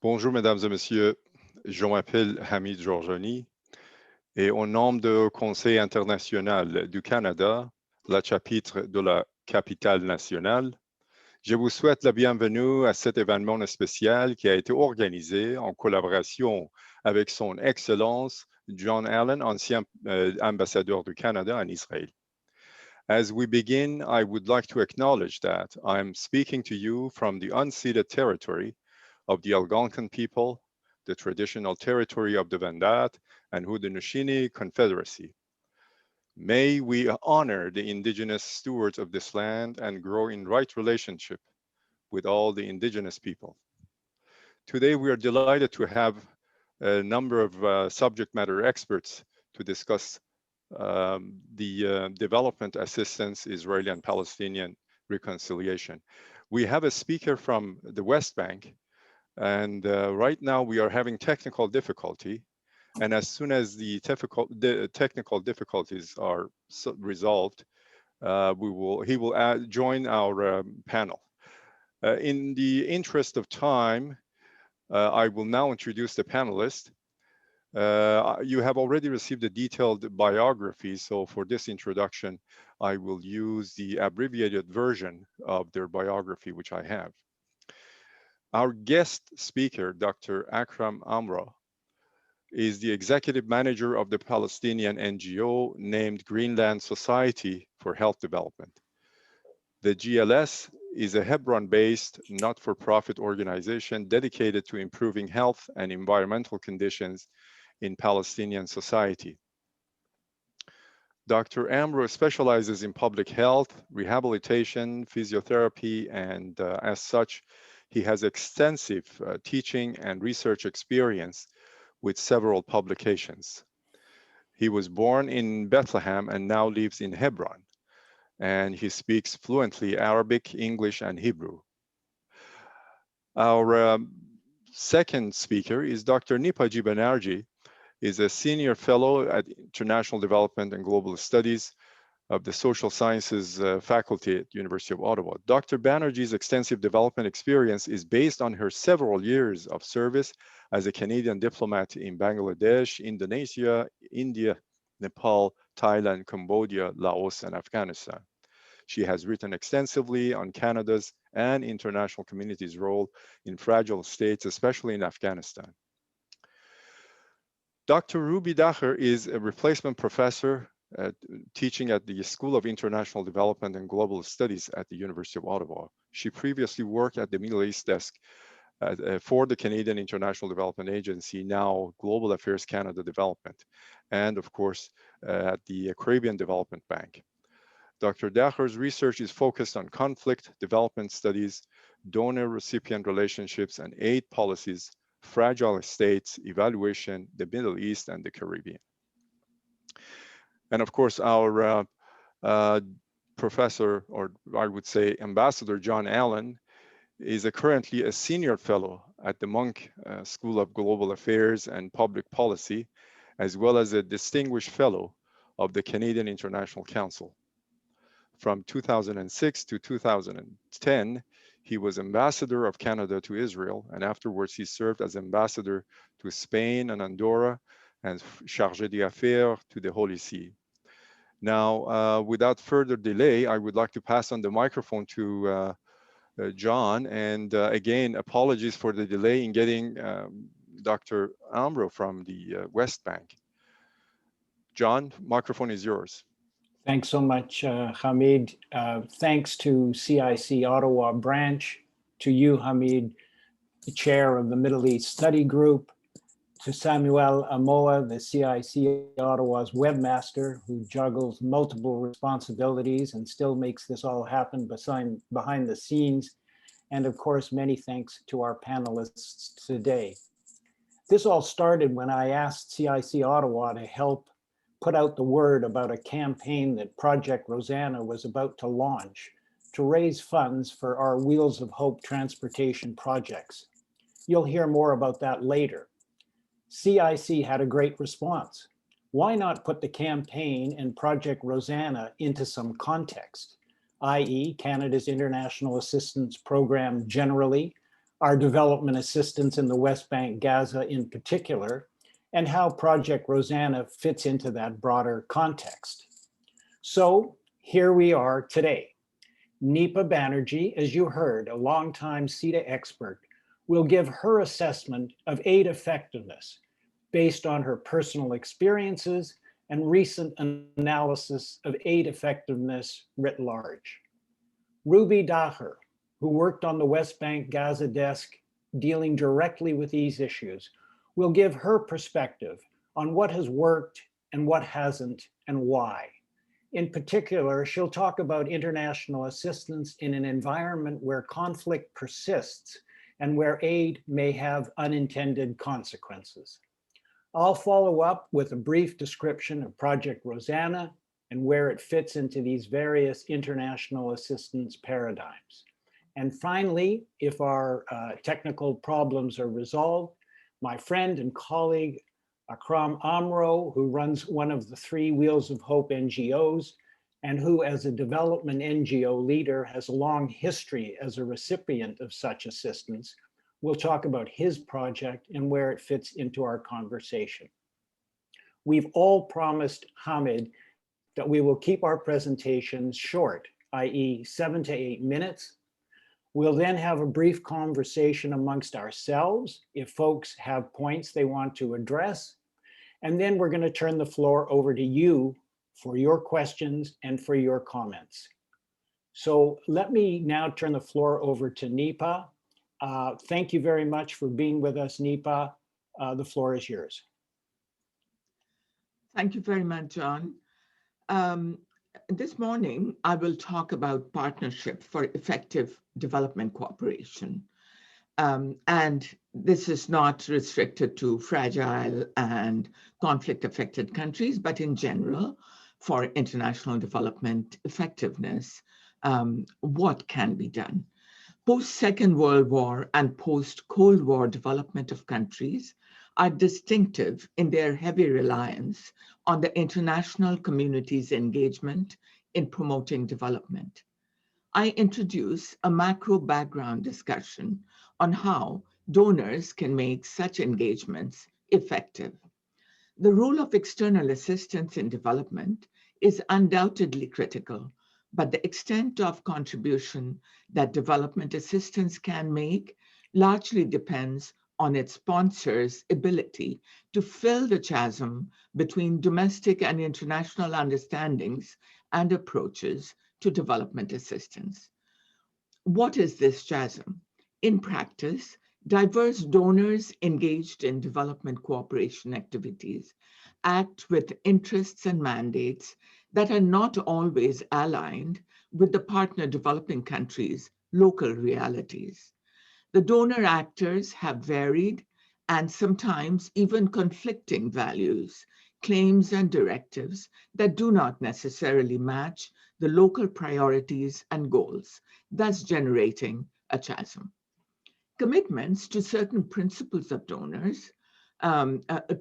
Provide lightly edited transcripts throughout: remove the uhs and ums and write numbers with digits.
Bonjour, mesdames et messieurs. Je m'appelle Hamid Georgiani et au nom du Conseil international du Canada, la chapitre de la capitale nationale, je vous souhaite la bienvenue à cet événement spécial qui a été organisé en collaboration avec son Excellence Jon Allen, ancien ambassadeur du Canada en Israël. As we begin, I would like to acknowledge that I am speaking to you from the unceded territory of the Algonquin people, the traditional territory of the Wendat and Haudenosaunee Confederacy. May we honor the indigenous stewards of this land and grow in right relationship with all the indigenous people. Today, we are delighted to have a number of subject matter experts to discuss the development assistance, Israeli and Palestinian reconciliation. We have a speaker from the West Bank, and right now we are having technical difficulty. And as soon as the technical difficulties are resolved, he will join our panel. In the interest of time, I will now introduce the panelists. You have already received a detailed biography, so for this introduction, I will use the abbreviated version of their biography, which I have. Our guest speaker, Dr. Akram Amro, is the executive manager of the Palestinian NGO named Greenland Society for Health Development. The GLS is a Hebron-based, not-for-profit organization dedicated to improving health and environmental conditions in Palestinian society. Dr. Amro specializes in public health, rehabilitation, physiotherapy, and as such, he has extensive teaching and research experience with several publications. He was born in Bethlehem and now lives in Hebron, and he speaks fluently Arabic, English, and Hebrew. Our second speaker is Dr. Nipa Banerjee, is a senior fellow at International Development and Global Studies of the Social Sciences faculty at University of Ottawa. Dr. Banerjee's extensive development experience is based on her several years of service as a Canadian diplomat in Bangladesh, Indonesia, India, Nepal, Thailand, Cambodia, Laos, and Afghanistan. She has written extensively on Canada's and international community's role in fragile states, especially in Afghanistan. Dr. Ruby Dagher is a replacement professor teaching at the School of International Development and Global Studies at the University of Ottawa. She previously worked at the Middle East desk for the Canadian International Development Agency, now Global Affairs Canada Development, and of course, at the Caribbean Development Bank. Dr. Dagher's research is focused on conflict, development studies, donor-recipient relationships, and aid policies, fragile states, evaluation, the Middle East, and the Caribbean. And of course, our professor, or I would say Ambassador Jon Allen, is currently a senior fellow at the Munk School of Global Affairs and Public Policy, as well as a distinguished fellow of the Canadian International Council. From 2006 to 2010, he was ambassador of Canada to Israel, and afterwards he served as ambassador to Spain and Andorra, and chargé d'affaires to the Holy See. Now, without further delay, I would like to pass on the microphone to Jon, and again, apologies for the delay in getting Dr. Amro from the West Bank. Jon, microphone is yours. Thanks so much, Hamid. Thanks to CIC-Ottawa branch, to you, Hamid, the chair of the Middle East Study Group, to Samuel Amoa, the CIC-Ottawa's webmaster, who juggles multiple responsibilities and still makes this all happen behind the scenes. And of course, many thanks to our panelists today. This all started when I asked CIC-Ottawa to help put out the word about a campaign that Project Rosanna was about to launch to raise funds for our Wheels of Hope transportation projects. You'll hear more about that later. CIC had a great response. Why not put the campaign and Project Rosanna into some context, i.e. Canada's international assistance program generally, our development assistance in the West Bank, Gaza in particular, and how Project Rosanna fits into that broader context. So here we are today. Nipa Banerjee, as you heard, a longtime CIDA expert, will give her assessment of aid effectiveness based on her personal experiences and recent analysis of aid effectiveness writ large. Ruby Dagher, who worked on the West Bank Gaza desk dealing directly with these issues, will give her perspective on what has worked and what hasn't and why. In particular, she'll talk about international assistance in an environment where conflict persists and where aid may have unintended consequences. I'll follow up with a brief description of Project Rosanna and where it fits into these various international assistance paradigms. And finally, if our technical problems are resolved, my friend and colleague, Akram Amro, who runs one of the 3 Wheels of Hope NGOs, and who as a development NGO leader has a long history as a recipient of such assistance, will talk about his project and where it fits into our conversation. We've all promised Hamid that we will keep our presentations short, i.e. 7 to 8 minutes. We'll then have a brief conversation amongst ourselves if folks have points they want to address. And then we're going to turn the floor over to you for your questions and for your comments. So let me now turn the floor over to Nipa. Thank you very much for being with us, Nipa. The floor is yours. Thank you very much, John. This morning, I will talk about partnership for effective development cooperation. And this is not restricted to fragile and conflict-affected countries, but in general, for international development effectiveness, what can be done? Post-Second World War and post-Cold War development of countries are distinctive in their heavy reliance on the international community's engagement in promoting development. I introduce a macro background discussion on how donors can make such engagements effective. The role of external assistance in development is undoubtedly critical, but the extent of contribution that development assistance can make largely depends on its sponsors' ability to fill the chasm between domestic and international understandings and approaches to development assistance. What is this chasm? In practice, diverse donors engaged in development cooperation activities act with interests and mandates that are not always aligned with the partner developing countries' local realities. The donor actors have varied and sometimes even conflicting values, claims, and directives that do not necessarily match the local priorities and goals, thus generating a chasm. Commitments to certain principles of donors,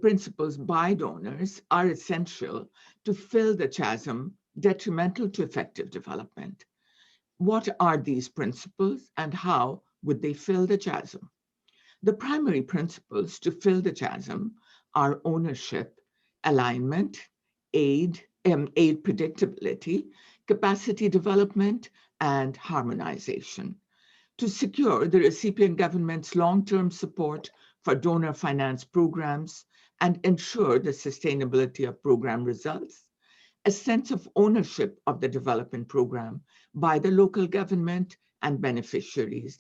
principles by donors, are essential to fill the chasm detrimental to effective development. What are these principles and how would they fill the chasm? The primary principles to fill the chasm are ownership, alignment, aid predictability, capacity development, and harmonization. To secure the recipient government's long-term support for donor finance programs and ensure the sustainability of program results, a sense of ownership of the development program by the local government and beneficiaries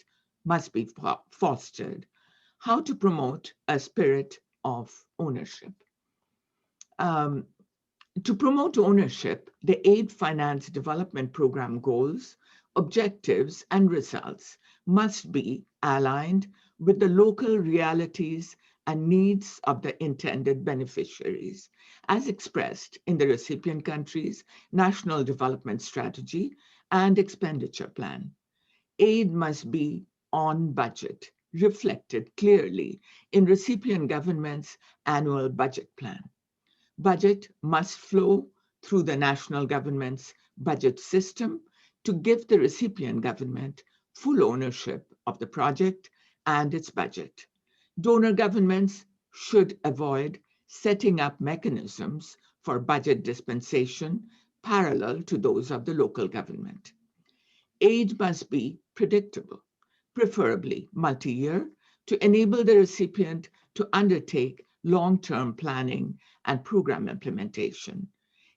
must be fostered. How to promote a spirit of ownership? To promote ownership, the aid finance development program goals, objectives, and results must be aligned with the local realities and needs of the intended beneficiaries, as expressed in the recipient country's national development strategy and expenditure plan. Aid must be on budget, reflected clearly in recipient government's annual budget plan. Budget must flow through the national government's budget system to give the recipient government full ownership of the project and its budget. Donor governments should avoid setting up mechanisms for budget dispensation parallel to those of the local government. Aid must be predictable, preferably multi-year, to enable the recipient to undertake long-term planning and program implementation.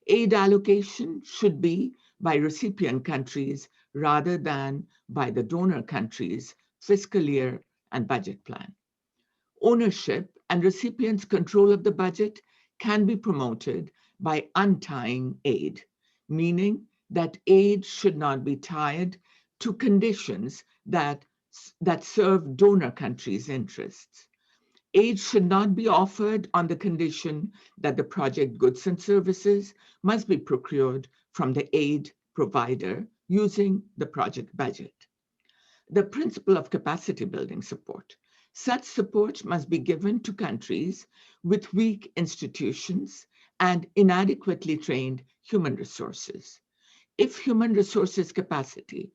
Aid allocation should be by recipient countries rather than by the donor country's fiscal year and budget plan. Ownership and recipients' control of the budget can be promoted by untying aid, meaning that aid should not be tied to conditions that serve donor countries' interests. Aid should not be offered on the condition that the project goods and services must be procured from the aid provider using the project budget. The principle of capacity building support. Such support must be given to countries with weak institutions and inadequately trained human resources. If human resources capacity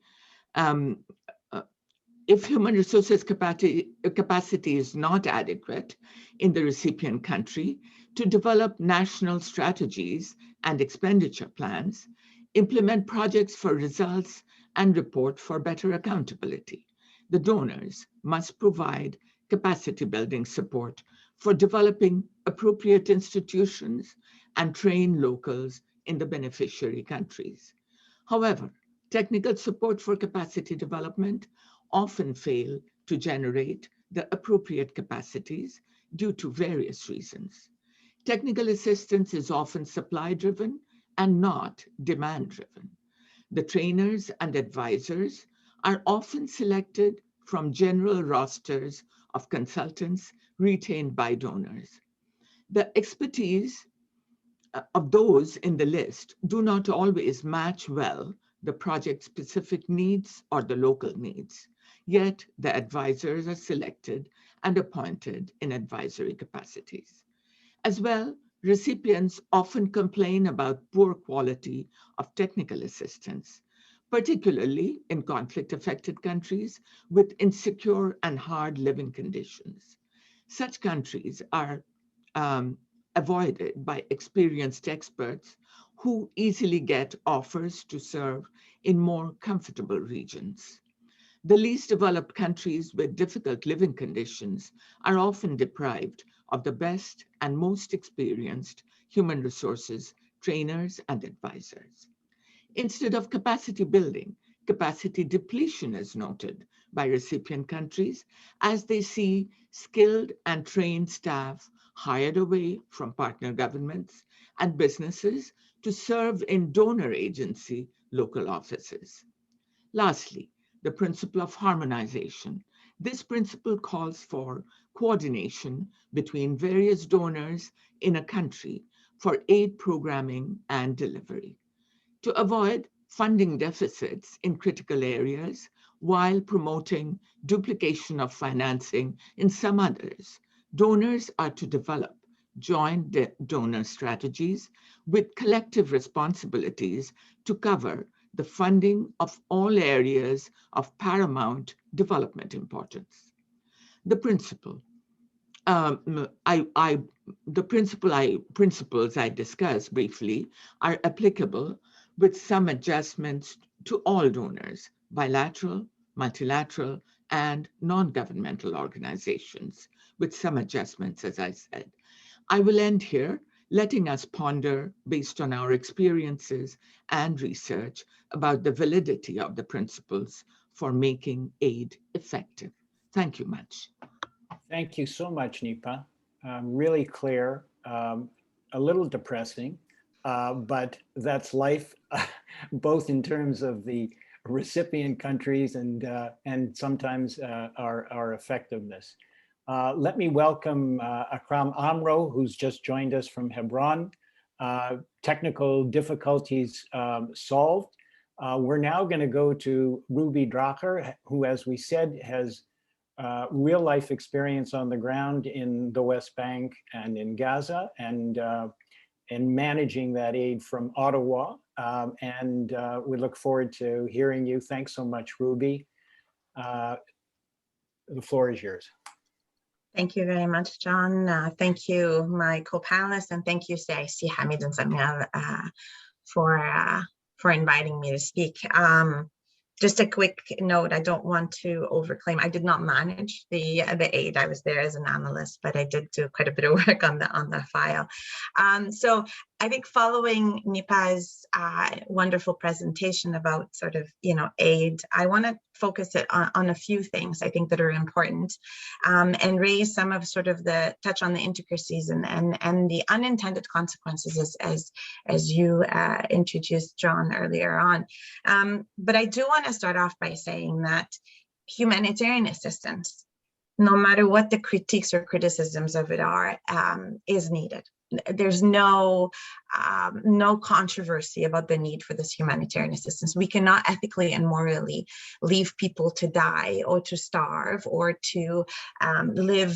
is not adequate in the recipient country to develop national strategies and expenditure plans, implement projects for results, and report for better accountability, the donors must provide capacity building support for developing appropriate institutions and train locals in the beneficiary countries. However, technical support for capacity development often fail to generate the appropriate capacities due to various reasons. Technical assistance is often supply-driven and not demand-driven. The trainers and advisors are often selected from general rosters of consultants retained by donors. The expertise of those in the list do not always match well the project-specific needs or the local needs. Yet the advisors are selected and appointed in advisory capacities. As well, recipients often complain about poor quality of technical assistance, particularly in conflict-affected countries with insecure and hard living conditions. Such countries are avoided by experienced experts who easily get offers to serve in more comfortable regions. The least developed countries with difficult living conditions are often deprived of the best and most experienced human resources, trainers, and advisors. Instead of capacity building, capacity depletion is noted by recipient countries as they see skilled and trained staff hired away from partner governments and businesses to serve in donor agency local offices. Lastly, the principle of harmonization. This principle calls for coordination between various donors in a country for aid programming and delivery to avoid funding deficits in critical areas while promoting duplication of financing in some others. Donors are to develop joint donor strategies with collective responsibilities to cover the funding of all areas of paramount development importance. The principles I discussed briefly are applicable with some adjustments to all donors, bilateral, multilateral, and non-governmental organizations, with some adjustments, as I said. I will end here, letting us ponder, based on our experiences and research, about the validity of the principles for making aid effective. Thank you much. Thank you so much, Nipa. Really clear, a little depressing, but that's life, both in terms of the recipient countries and sometimes our effectiveness. Let me welcome Akram Amro, who's just joined us from Hebron. Technical difficulties solved. We're now going to go to Ruby Dagher, who, as we said, has real life experience on the ground in the West Bank and in Gaza, and managing that aid from Ottawa. We look forward to hearing you. Thanks so much, Ruby. The floor is yours. Thank you very much, John. Thank you, my co-panelists, and thank you, CIC, Hamid and Samuel, for inviting me to speak. Just a quick note, I don't want to overclaim. I did not manage the aid. I was there as an analyst, but I did do quite a bit of work on the file. So I think following Nipa's wonderful presentation about sort of, aid, I want to focus it on a few things I think that are important, and raise some of touch on the intricacies and the unintended consequences as you introduced, John, earlier on. But I do want to start off by saying that humanitarian assistance, no matter what the critiques or criticisms of it are, is needed. There's no controversy about the need for this humanitarian assistance. We cannot ethically and morally leave people to die or to starve or to live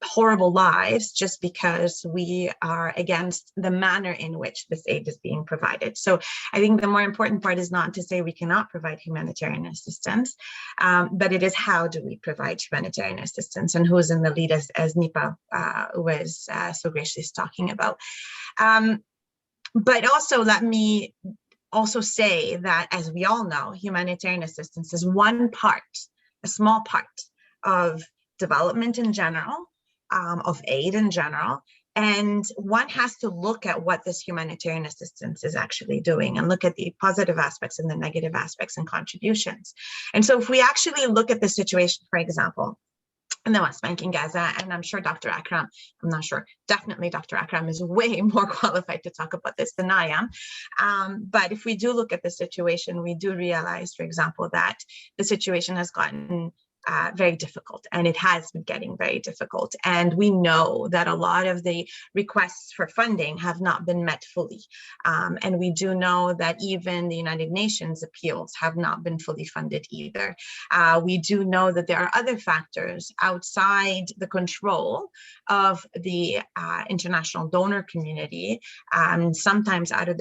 horrible lives just because we are against the manner in which this aid is being provided. So I think the more important part is not to say we cannot provide humanitarian assistance, but it is how do we provide humanitarian assistance and who is in the lead, as Nipa was so graciously talking about. But also let me also say that, as we all know, humanitarian assistance is one part, a small part of development in general, of aid in general, and one has to look at what this humanitarian assistance is actually doing and look at the positive aspects and the negative aspects and contributions. And so if we actually look at the situation, for example, in the West Bank and Gaza, and I'm sure Dr. Akram, I'm not sure, definitely Dr. Akram is way more qualified to talk about this than I am. But if we do look at the situation, we do realize, for example, that the situation has gotten very difficult, and it has been getting very difficult. And we know that a lot of the requests for funding have not been met fully. And we do know that even the United Nations appeals have not been fully funded either. We do know that there are other factors outside the control of the international donor community, sometimes outside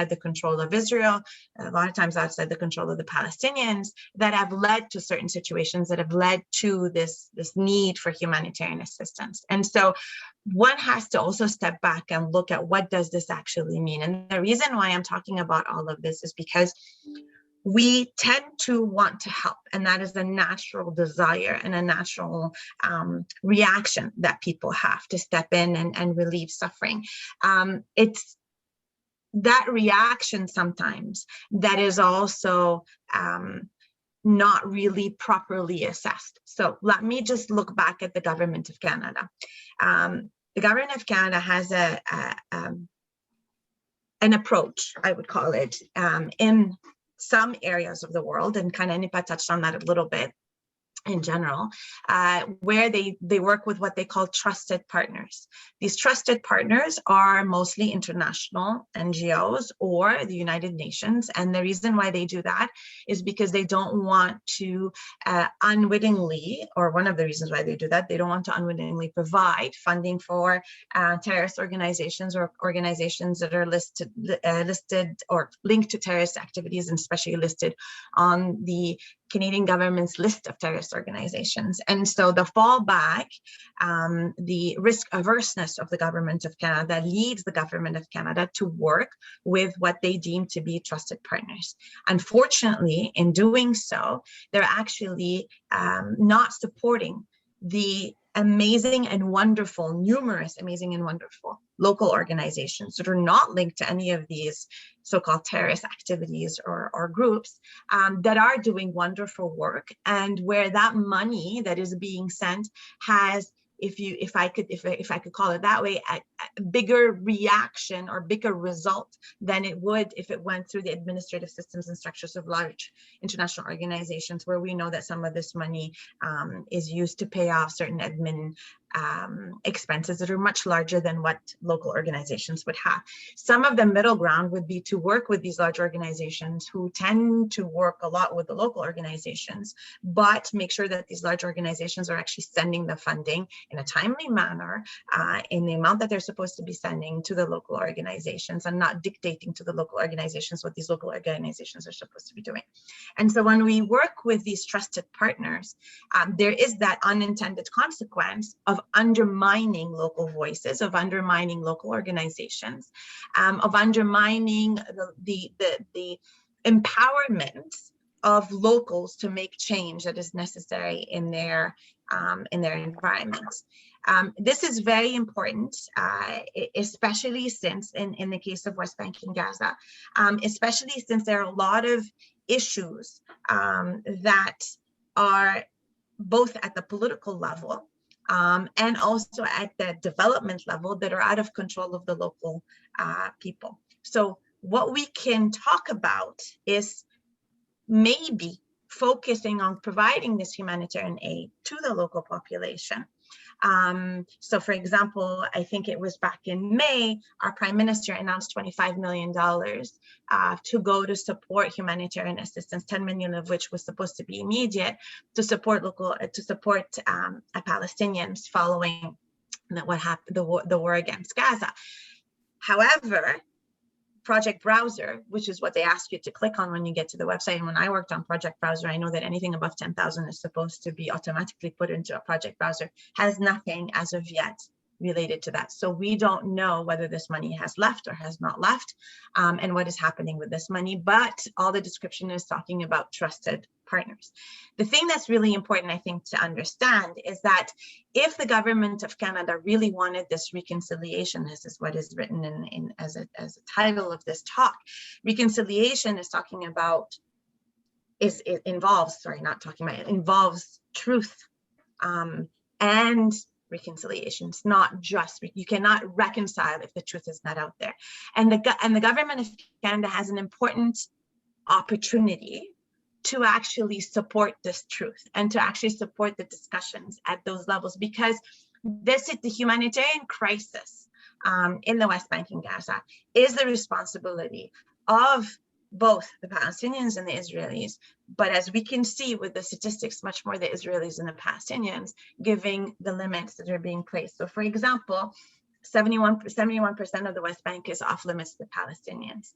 the control of Israel, a lot of times outside the control of the Palestinians, that have led to certain situations that have led to this need for humanitarian assistance. And so one has to also step back and look at what does this actually mean. And the reason why I'm talking about all of this is because we tend to want to help, and that is a natural desire and a natural reaction that people have to step in and relieve suffering. It's that reaction sometimes that is also not really properly assessed. So let me just look back at the government of Canada. The government of Canada has an approach, I would call it, in some areas of the world, and kind of Nipa touched on that a little bit in general, where they work with what they call trusted partners. These trusted partners are mostly international NGOs or the United Nations. And the reason why they do that is because they don't want to unwittingly, or one of the reasons why they do that, they don't want to unwittingly provide funding for terrorist organizations or organizations that are listed or linked to terrorist activities, and especially listed on the Canadian government's list of terrorist organizations. And so the fallback, the risk averseness of the government of Canada leads the government of Canada to work with what they deem to be trusted partners. Unfortunately, in doing so, they're actually not supporting the amazing and wonderful, numerous amazing and wonderful local organizations that are not linked to any of these so-called terrorist activities or groups that are doing wonderful work, and where that money that is being sent has, if I could call it that way, a bigger reaction or bigger result than it would if it went through the administrative systems and structures of large international organizations, where we know that some of this money is used to pay off certain admin expenses that are much larger than what local organizations would have. Some of the middle ground would be to work with these large organizations who tend to work a lot with the local organizations, but make sure that these large organizations are actually sending the funding in a timely manner, in the amount that they're supposed to be sending to the local organizations, and not dictating to the local organizations what these local organizations are supposed to be doing. And so when we work with these trusted partners, there is that unintended consequence of undermining local voices, of undermining local organizations, of undermining the empowerment of locals to make change that is necessary in their environments. This is very important, especially since in the case of West Bank and Gaza, especially since there are a lot of issues that are both at the political level and also at the development level that are out of control of the local people. So what we can talk about is maybe focusing on providing this humanitarian aid to the local population. So for example, I think it was back in May, our Prime Minister announced $25 million to go to support humanitarian assistance, 10 million of which was supposed to be immediate, to support Palestinians following what happened, the war against Gaza. However, Project Browser, which is what they ask you to click on when you get to the website. And when I worked on Project Browser, I know that anything above 10,000 is supposed to be automatically put into a Project Browser, has nothing as of yet related to that. So we don't know whether this money has left or has not left, and what is happening with this money, but all the description is talking about trusted partners. The thing that's really important, I think, to understand is that if the government of Canada really wanted this reconciliation, this is what is written in as a title of this talk, reconciliation is talking about, it involves truth and reconciliation. It's not just, you cannot reconcile if the truth is not out there. And the government of Canada has an important opportunity to actually support this truth and to actually support the discussions at those levels, because the humanitarian crisis in the West Bank and Gaza is the responsibility of both the Palestinians and the Israelis, but as we can see with the statistics, much more the Israelis and the Palestinians, giving the limits that are being placed. So for example, 71% of the West Bank is off limits to the Palestinians,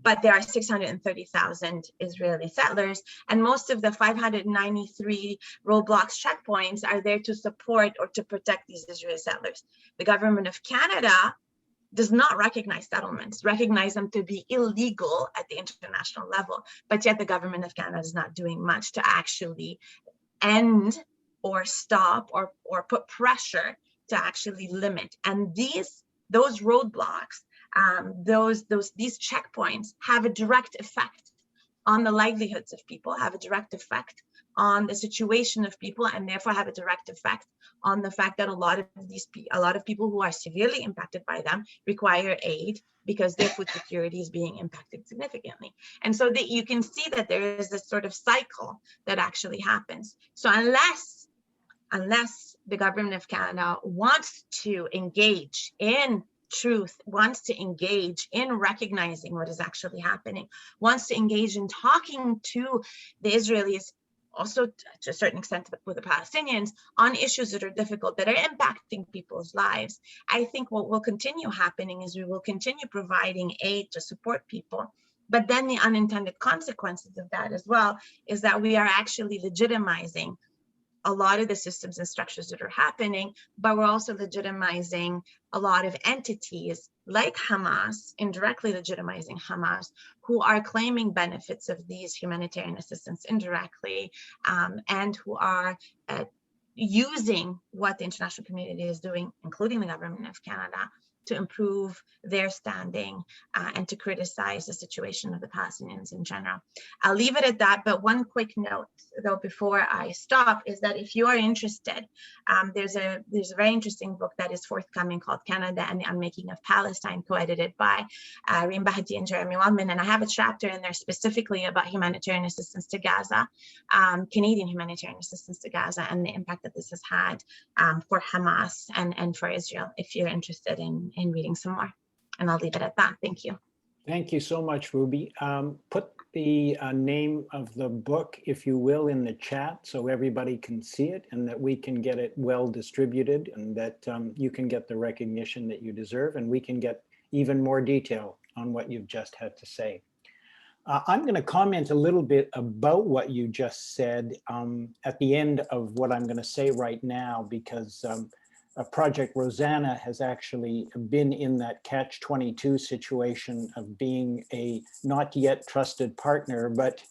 but there are 630,000 Israeli settlers, and most of the 593 roadblocks, checkpoints are there to support or to protect these Israeli settlers. The government of Canada does not recognize settlements, recognize them to be illegal at the international level, but yet the government of Canada is not doing much to actually end or stop or put pressure to actually limit. And those roadblocks, these checkpoints have a direct effect on the livelihoods of people, have a direct effect on the situation of people, and therefore have a direct effect on the fact that a lot of people who are severely impacted by them require aid because their food security is being impacted significantly. And so that you can see that there is this sort of cycle that actually happens. So unless the government of Canada wants to engage in truth, wants to engage in recognizing what is actually happening, wants to engage in talking to the Israelis, also to a certain extent with the Palestinians, on issues that are difficult, that are impacting people's lives, I think what will continue happening is we will continue providing aid to support people. But then the unintended consequences of that as well is that we are actually legitimizing a lot of the systems and structures that are happening, but we're also legitimizing a lot of entities like Hamas, indirectly legitimizing Hamas, who are claiming benefits of these humanitarian assistance indirectly, and who are using what the international community is doing, including the government of Canada, to improve their standing and to criticize the situation of the Palestinians in general. I'll leave it at that, but one quick note though before I stop is that if you are interested, there's a very interesting book that is forthcoming called Canada and the Unmaking of Palestine, co-edited by Nipa Banerjee and Jeremy Waldman, and I have a chapter in there specifically about humanitarian assistance to Gaza, Canadian humanitarian assistance to Gaza, and the impact that this has had for Hamas and for Israel, if you're interested in reading some more. And I'll leave it at that. Thank you. Thank you so much, Ruby. Put the name of the book, if you will, in the chat so everybody can see it and that we can get it well distributed and that you can get the recognition that you deserve and we can get even more detail on what you've just had to say. I'm going to comment a little bit about what you just said at the end of what I'm going to say right now, because Project Rosanna has actually been in that catch-22 situation of being a not yet trusted partner, but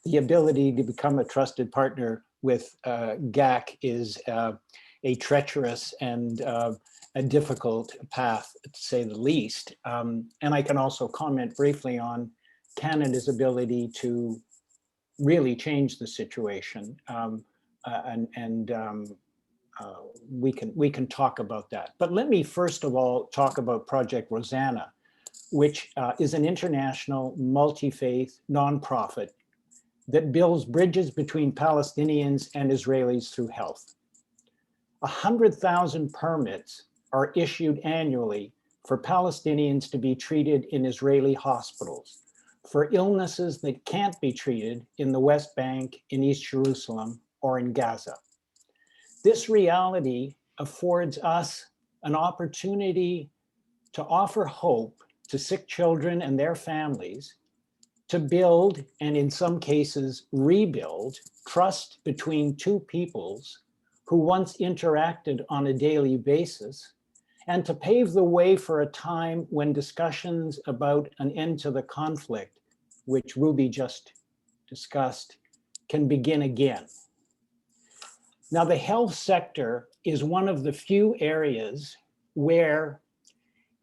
the ability to become a trusted partner with GAC is a treacherous and a difficult path, to say the least. And I can also comment briefly on Canada's ability to really change the situation, we can talk about that. But let me first of all talk about Project Rosanna, which is an international multi-faith nonprofit that builds bridges between Palestinians and Israelis through health. 100,000 permits are issued annually for Palestinians to be treated in Israeli hospitals for illnesses that can't be treated in the West Bank, in East Jerusalem, or in Gaza. This reality affords us an opportunity to offer hope to sick children and their families, to build, and in some cases rebuild, trust between two peoples who once interacted on a daily basis, and to pave the way for a time when discussions about an end to the conflict, which Ruby just discussed, can begin again. Now, the health sector is one of the few areas where,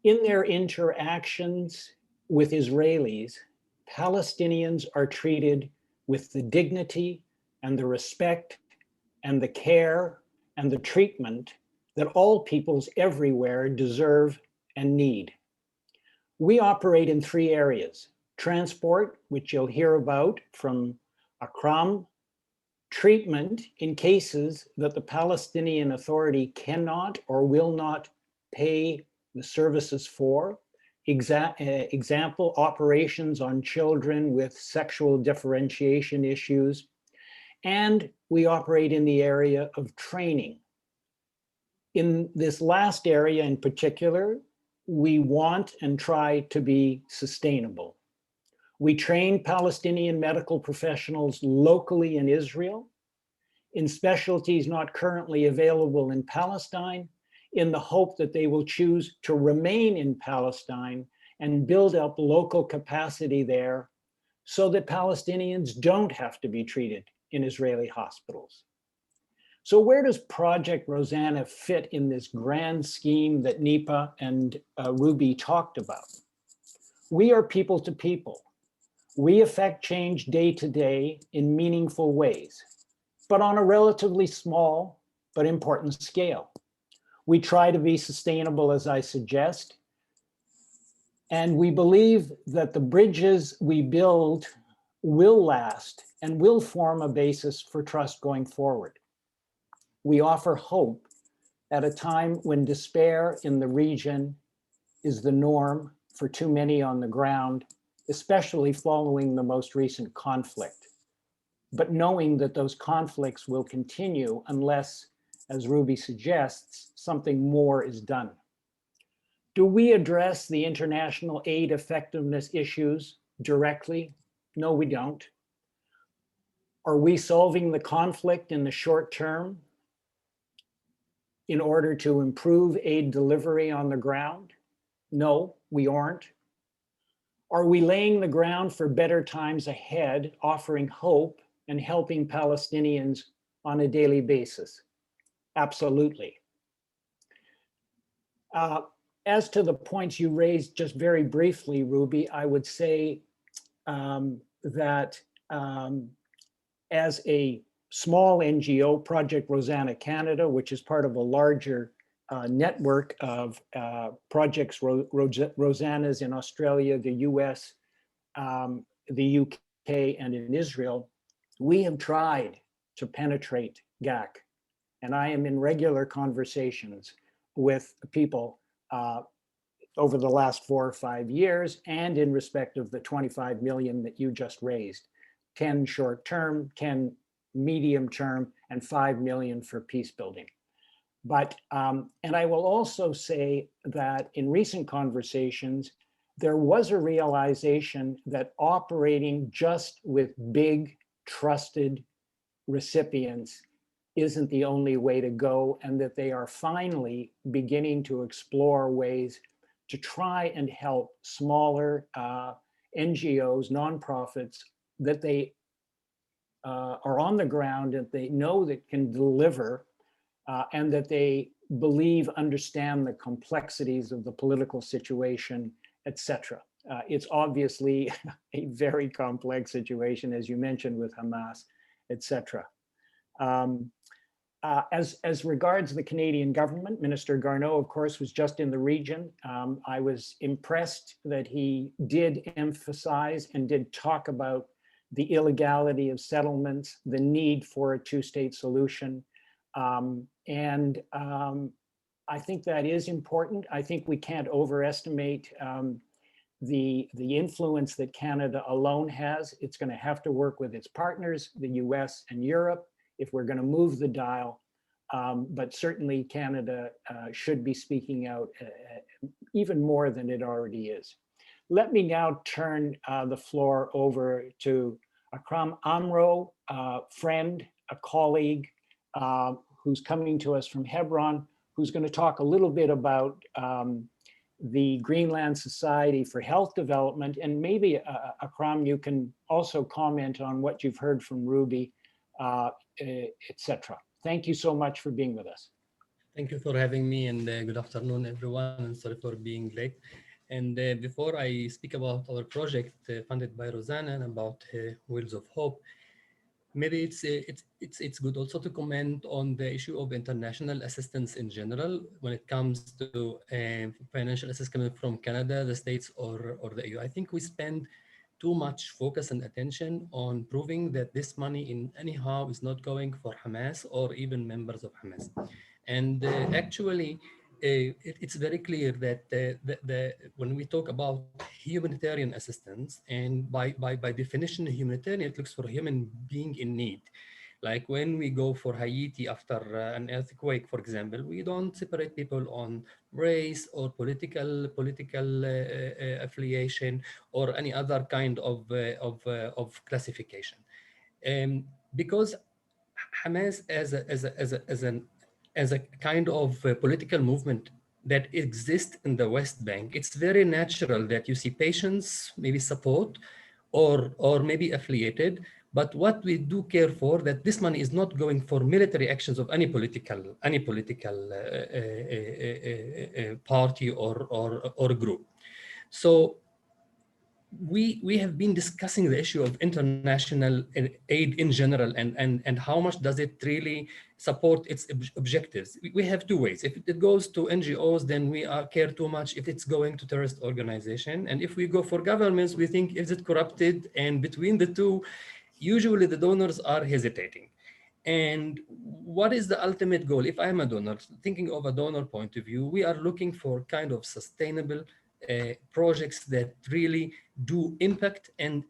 in their interactions with Israelis, Palestinians are treated with the dignity and the respect and the care and the treatment that all peoples everywhere deserve and need. We operate in three areas: transport, which you'll hear about from Akram; treatment in cases that the Palestinian Authority cannot or will not pay the services for. Example, operations on children with sexual differentiation issues. And we operate in the area of training. In this last area in particular, we want and try to be sustainable. We train Palestinian medical professionals locally in Israel, in specialties not currently available in Palestine, in the hope that they will choose to remain in Palestine and build up local capacity there so that Palestinians don't have to be treated in Israeli hospitals. So where does Project Rosanna fit in this grand scheme that Nipa and Ruby talked about? We are people to people. We affect change day to day in meaningful ways, but on a relatively small but important scale. We try to be sustainable, as I suggest, and we believe that the bridges we build will last and will form a basis for trust going forward. We offer hope at a time when despair in the region is the norm for too many on the ground, especially following the most recent conflict. But knowing that those conflicts will continue unless, as Ruby suggests, something more is done. Do we address the international aid effectiveness issues directly? No, we don't. Are we solving the conflict in the short term in order to improve aid delivery on the ground? No, we aren't. Are we laying the ground for better times ahead, offering hope and helping Palestinians on a daily basis? Absolutely. as to the points you raised just very briefly, Ruby, I would say that as a small NGO, Project Rosanna Canada, which is part of a larger network of projects Rosannas in Australia, the US, the UK, and in Israel, we have tried to penetrate GAC. And I am in regular conversations with people over the last 4 or 5 years, and in respect of the 25 million that you just raised, 10 short-term, 10 medium-term, and 5 million for peace building. But, and I will also say that in recent conversations, there was a realization that operating just with big, trusted recipients isn't the only way to go, and that they are finally beginning to explore ways to try and help smaller NGOs, nonprofits, that they are on the ground and they know that can deliver, and that they believe understand the complexities of the political situation, etc. It's obviously a very complex situation, as you mentioned, with Hamas, etc. As regards the Canadian government, Minister Garneau, of course, was just in the region. I was impressed that he did emphasize and did talk about the illegality of settlements, the need for a two-state solution. And I think that is important. I think we can't overestimate the influence that Canada alone has. It's going to have to work with its partners, the US and Europe, if we're going to move the dial. But certainly Canada should be speaking out even more than it already is. Let me now turn the floor over to Akram Amro, a friend, a colleague, who's coming to us from Hebron, who's going to talk a little bit about the Greenland Society for Health Development. And maybe, Akram, you can also comment on what you've heard from Ruby, etc. Thank you so much for being with us. Thank you for having me, and good afternoon, everyone, and sorry for being late. And before I speak about our project funded by Rosanna and about Wheels of Hope, maybe it's good also to comment on the issue of international assistance in general when it comes to financial assistance coming from Canada, the States, or the EU. I think we spend too much focus and attention on proving that this money in anyhow is not going for Hamas or even members of Hamas. And actually, it's very clear that when we talk about humanitarian assistance, and by definition, humanitarian, it looks for a human being in need. Like when we go for Haiti after an earthquake, for example, we don't separate people on race or political affiliation or any other kind of classification, because Hamas as a kind of political movement that exists in the West Bank, it's very natural that you see patients, maybe support, or maybe affiliated. But what we do care for, that this money is not going for military actions of any political party or group. So we have been discussing the issue of international aid in general, and how much does it really support its objectives. We have two ways. If it goes to NGOs, then we care too much if it's going to terrorist organization. And if we go for governments, we think, is it corrupted? And between the two, usually the donors are hesitating. And what is the ultimate goal? If I'm a donor, thinking of a donor point of view, we are looking for kind of sustainable projects that really do impact and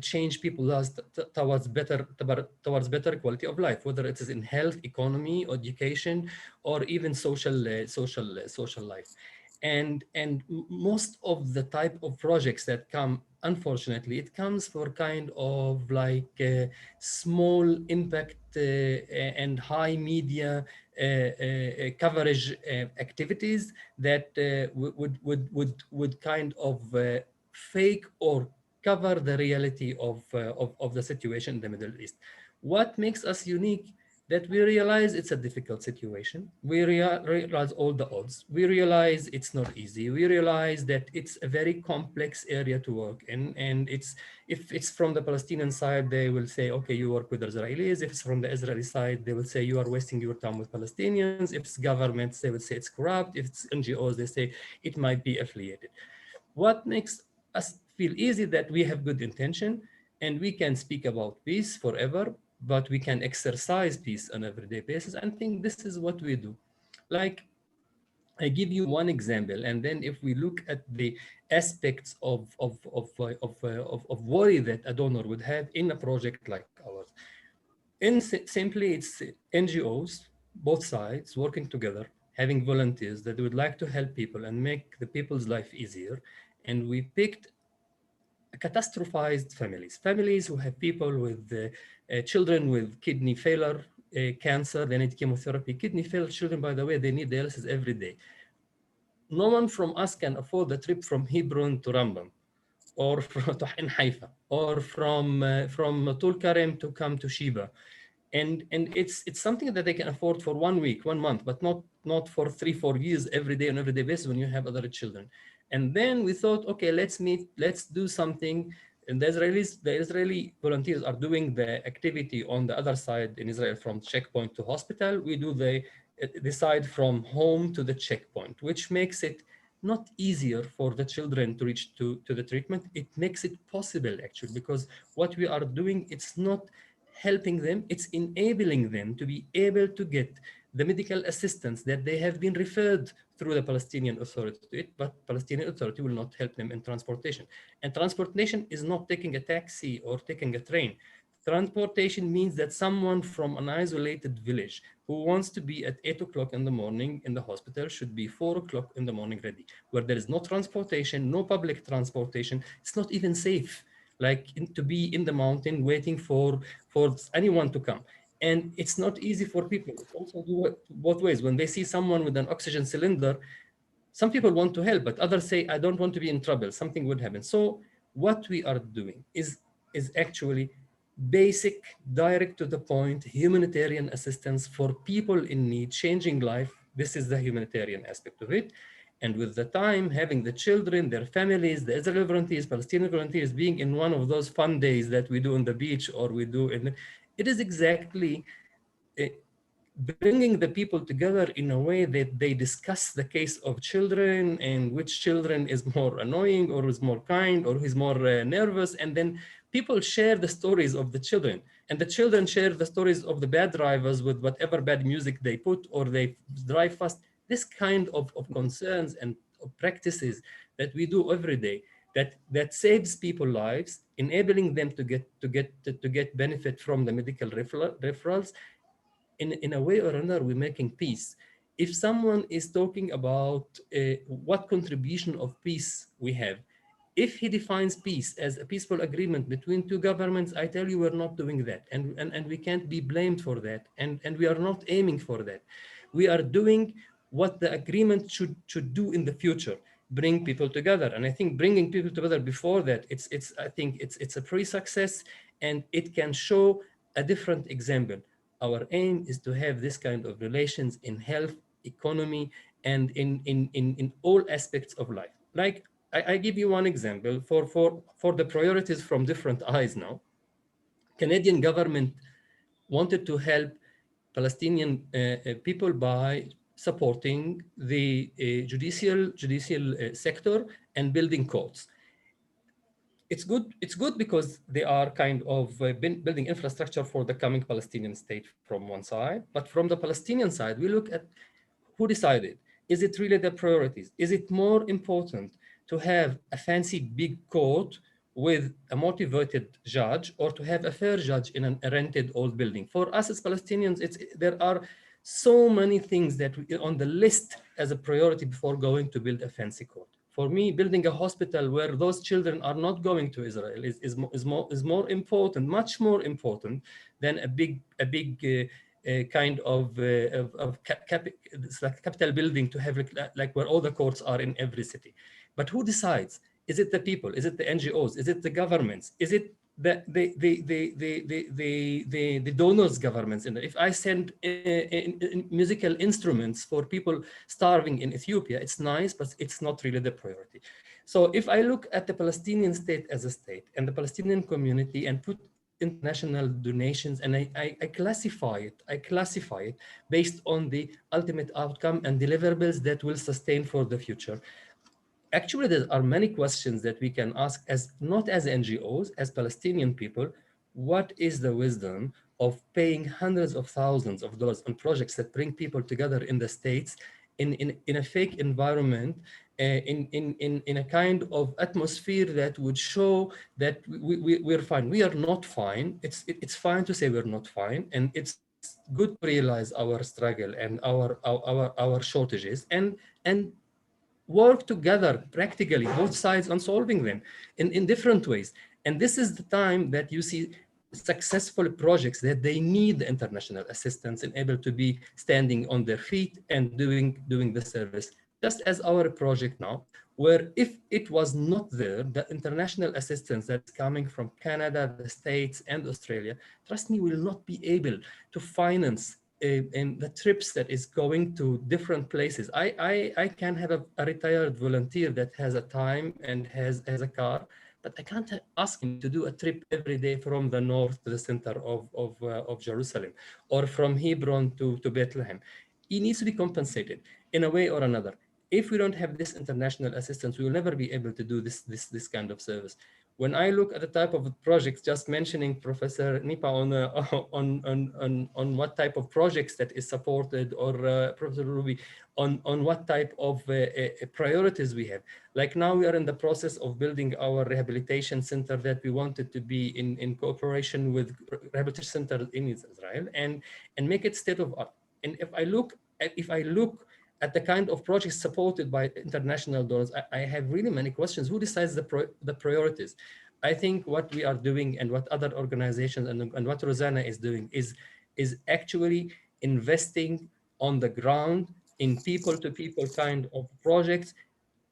change people's lives towards better quality of life, whether it is in health, economy, education, or even social life. And most of the type of projects that come, unfortunately, it comes for kind of like small impact and high media coverage activities that would kind of fake or cover the reality of the situation in the Middle East. What makes us unique that we realize it's a difficult situation. We realize all the odds. We realize it's not easy. We realize that it's a very complex area to work in. And if it's from the Palestinian side, they will say, okay, you work with the Israelis. If it's from the Israeli side, they will say you are wasting your time with Palestinians. If it's governments, they will say it's corrupt. If it's NGOs, they say it might be affiliated. What makes us feel easy that we have good intention and we can speak about peace forever, but we can exercise peace on an everyday basis. And I think this is what we do. Like, I give you one example, and then if we look at the aspects of worry that a donor would have in a project like ours, simply it's NGOs, both sides working together, having volunteers that would like to help people and make the people's life easier. And we picked catastrophized families who have people with children with kidney failure, cancer, they need chemotherapy. Kidney failure children, by the way, they need dialysis every day. No one from us can afford the trip from Hebron to Rambam, or from Haifa, or from Tulkarem to come to Sheba. And it's something that they can afford for 1 week, 1 month, but not for 3-4 years every day on everyday basis when you have other children. And then we thought, okay, let's do something. And the Israeli volunteers are doing the activity on the other side in Israel, from checkpoint to hospital. We do the side from home to the checkpoint, which makes it not easier for the children to reach to the treatment. It makes it possible, actually, because what we are doing, it's not helping them, it's enabling them to be able to get the medical assistance that they have been referred through the Palestinian Authority to it, but Palestinian Authority will not help them in transportation. And transportation is not taking a taxi or taking a train. Transportation means that someone from an isolated village who wants to be at 8 o'clock in the morning in the hospital should be 4 o'clock in the morning ready, where there is no transportation, no public transportation. It's not even safe, like to be in the mountain waiting for anyone to come. And it's not easy for people. It also do it both ways. When they see someone with an oxygen cylinder, some people want to help, but others say, I don't want to be in trouble, something would happen. So what we are doing is actually basic, direct to the point, humanitarian assistance for people in need, changing life. This is the humanitarian aspect of it. And with the time, having the children, their families, the Israeli volunteers, Palestinian volunteers being in one of those fun days that we do on the beach, or we do in, it is exactly bringing the people together in a way that they discuss the case of children and which children is more annoying or is more kind or who is more nervous. And then people share the stories of the children, and the children share the stories of the bad drivers with whatever bad music they put, or they drive fast. This kind of concerns and practices that we do every day that saves people lives, enabling them to get benefit from the medical referrals. In a way or another, we're making peace. If someone is talking about what contribution of peace we have, if he defines peace as a peaceful agreement between two governments, I tell you, we're not doing that. And we can't be blamed for that. And we are not aiming for that. We are doing what the agreement should do in the future, bring people together. And I think bringing people together before that, I think it's a pre-success, and it can show a different example. Our aim is to have this kind of relations in health, economy, and in all aspects of life. Like, I give you one example for the priorities from different eyes now. Canadian government wanted to help Palestinian people by supporting the judicial sector and building courts. It's good because they are kind of building infrastructure for the coming Palestinian state from one side. But from the Palestinian side, we look at who decided. Is it really the priorities? Is it more important to have a fancy big court with a motivated judge, or to have a fair judge in a rented old building? For us as Palestinians, there are so many things that on the list as a priority before going to build a fancy court. For me, building a hospital where those children are not going to Israel is more important, much more important than a big kind of it's like capital building to have like where all the courts are in every city. But who decides? Is it the people? Is it the NGOs? Is it the governments? Is it the donors' governments. And if I send musical instruments for people starving in Ethiopia, it's nice, but it's not really the priority. So if I look at the Palestinian state as a state and the Palestinian community and put international donations and I classify it based on the ultimate outcome and deliverables that will sustain for the future. Actually, there are many questions that we can ask as not as NGOs, as Palestinian people. What is the wisdom of paying hundreds of thousands of dollars on projects that bring people together in the States in a fake environment, in a kind of atmosphere that would show that we're fine? We are not fine. It's fine to say we're not fine, and it's good to realize our struggle and our shortages and work together practically, both sides, on solving them in different ways. And this is the time that you see successful projects that they need the international assistance and able to be standing on their feet and doing the service. Just as our project now, where if it was not there, the international assistance that's coming from Canada, the States, and Australia, trust me, will not be able to finance in the trips that is going to different places. I can have a retired volunteer that has a time and has a car, but I can't ask him to do a trip every day from the north to the center of Jerusalem, or from Hebron to Bethlehem. He needs to be compensated in a way or another. If we don't have this international assistance, we will never be able to do this kind of service. When I look at the type of projects, just mentioning Professor Nipa on what type of projects that is supported, or Professor Ruby on what type of priorities we have. Like now we are in the process of building our rehabilitation center that we wanted to be in cooperation with rehabilitation center in Israel and make it state of art. And if I look at the kind of projects supported by international donors, I have really many questions. Who decides the priorities? I think what we are doing and what other organizations and what Rosanna is doing is actually investing on the ground in people-to-people kind of projects,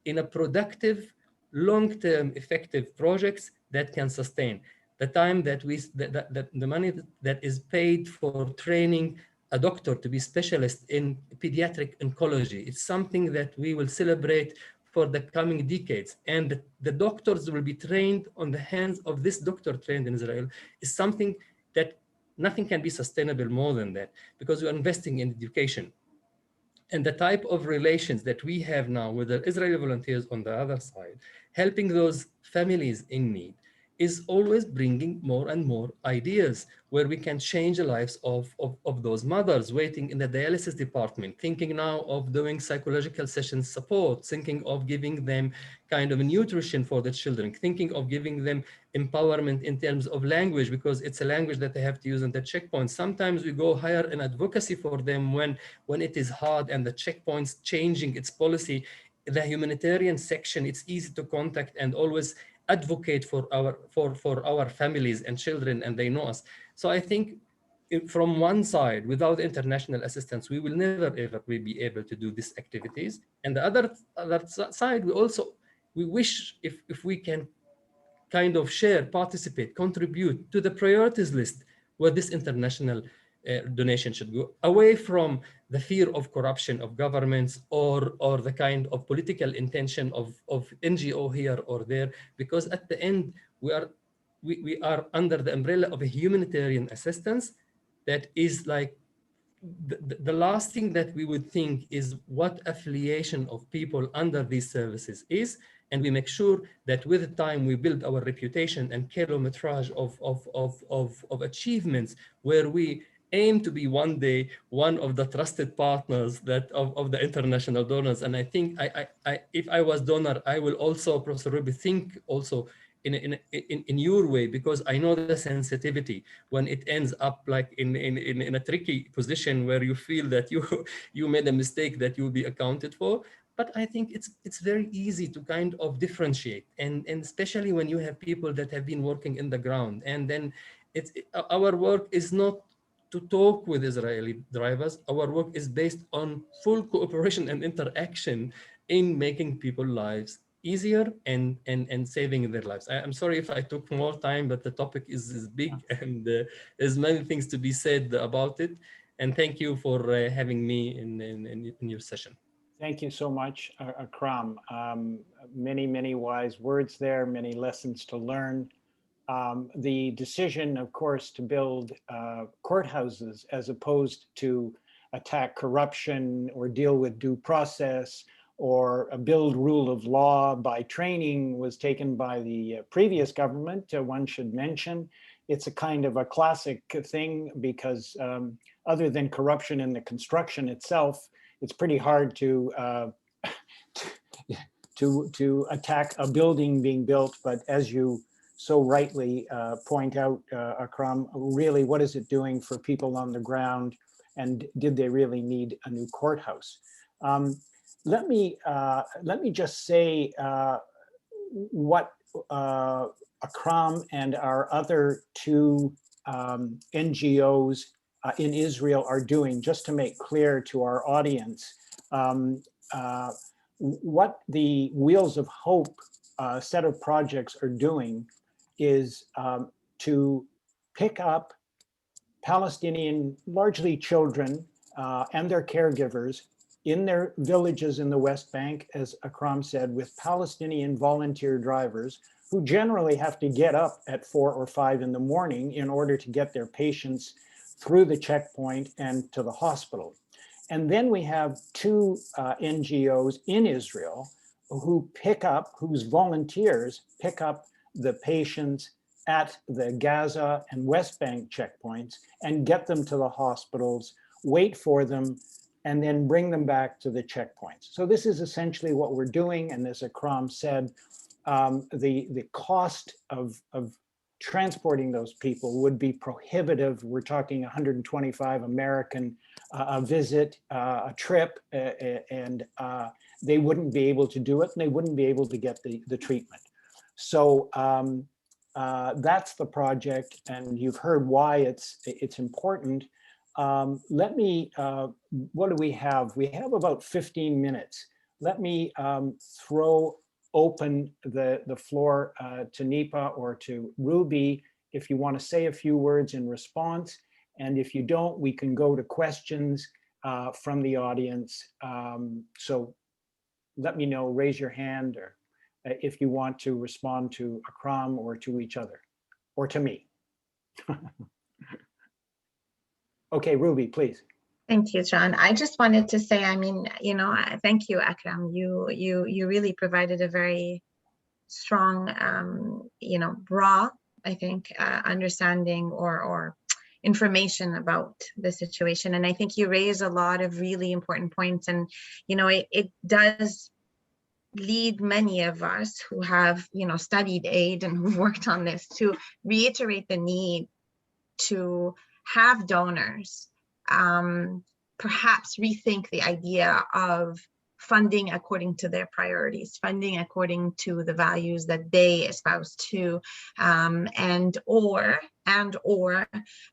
in a productive, long-term, effective projects that can sustain. The time that the money that is paid for training a doctor to be specialist in pediatric oncology, it's something that we will celebrate for the coming decades. And the doctors will be trained on the hands of this doctor trained in Israel is something that nothing can be sustainable more than that, because we're investing in education. And the type of relations that we have now with the Israeli volunteers on the other side, helping those families in need, is always bringing more and more ideas where we can change the lives of those mothers waiting in the dialysis department, thinking now of doing psychological sessions support, thinking of giving them kind of nutrition for the children, thinking of giving them empowerment in terms of language, because it's a language that they have to use in the checkpoint. Sometimes we go higher in advocacy for them when it is hard and the checkpoint's changing its policy. The humanitarian section, it's easy to contact and always advocate for our families and children, and they know us. So I think from one side, without international assistance, we will never ever be able to do these activities. And the other side, we wish if we can kind of share, participate, contribute to the priorities list where this international donation should go, away from the fear of corruption of governments or the kind of political intention of NGO here or there, because at the end we are under the umbrella of a humanitarian assistance that is like the last thing that we would think is what affiliation of people under these services is. And we make sure that with time we build our reputation and kilometrage of achievements where we aim to be one day one of the trusted partners that of the international donors. And I think if I was donor, I will also, Professor Ruby, think also in your way, because I know the sensitivity when it ends up like in a tricky position where you feel that you made a mistake that you'll be accounted for. But I think it's very easy to kind of differentiate, and especially when you have people that have been working in the ground, and then our work is not to talk with Israeli drivers. Our work is based on full cooperation and interaction in making people's lives easier and saving their lives. I'm sorry if I took more time, but the topic is big and there's many things to be said about it. And thank you for having me in your session. Thank you so much, Akram. Many wise words there, many lessons to learn. The decision, of course, to build courthouses as opposed to attack corruption or deal with due process or build rule of law by training was taken by the previous government, one should mention. It's a kind of a classic thing because other than corruption in the construction itself, it's pretty hard to attack a building being built. But as you so rightly point out, Akram, really, what is it doing for people on the ground? And did they really need a new courthouse? Let me just say what Akram and our other two NGOs in Israel are doing, just to make clear to our audience what the Wheels of Hope set of projects are doing is to pick up Palestinian, largely children and their caregivers in their villages in the West Bank, as Akram said, with Palestinian volunteer drivers who generally have to get up at 4 or 5 in the morning in order to get their patients through the checkpoint and to the hospital. And then we have two NGOs in Israel whose volunteers pick up the patients at the Gaza and West Bank checkpoints and get them to the hospitals, wait for them, and then bring them back to the checkpoints. So this is essentially what we're doing. And as Akram said, the cost of transporting those people would be prohibitive. We're talking 125 American a visit, a trip, and they wouldn't be able to do it, and they wouldn't be able to get the treatment. So that's the project, and you've heard why it's important. Let me, what do we have? We have about 15 minutes. Let me throw open the floor to Nipa or to Ruby if you want to say a few words in response. And if you don't, we can go to questions from the audience. So let me know, raise your hand, or if you want to respond to Akram or to each other, or to me. Okay, Ruby, please. Thank you, Jon. I just wanted to say, I mean, you know, thank you, Akram. You really provided a very strong, you know, raw, I think, understanding or information about the situation. And I think you raise a lot of really important points. And, you know, it does lead many of us who have, you know, studied aid and who've worked on this to reiterate the need to have donors perhaps rethink the idea of funding according to their priorities, funding according to the values that they espouse to, and or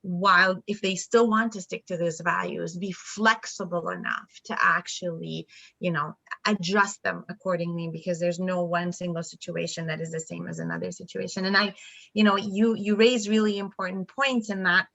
while if they still want to stick to those values, be flexible enough to actually, you know, adjust them accordingly, because there's no one single situation that is the same as another situation. And you know, you raise really important points in that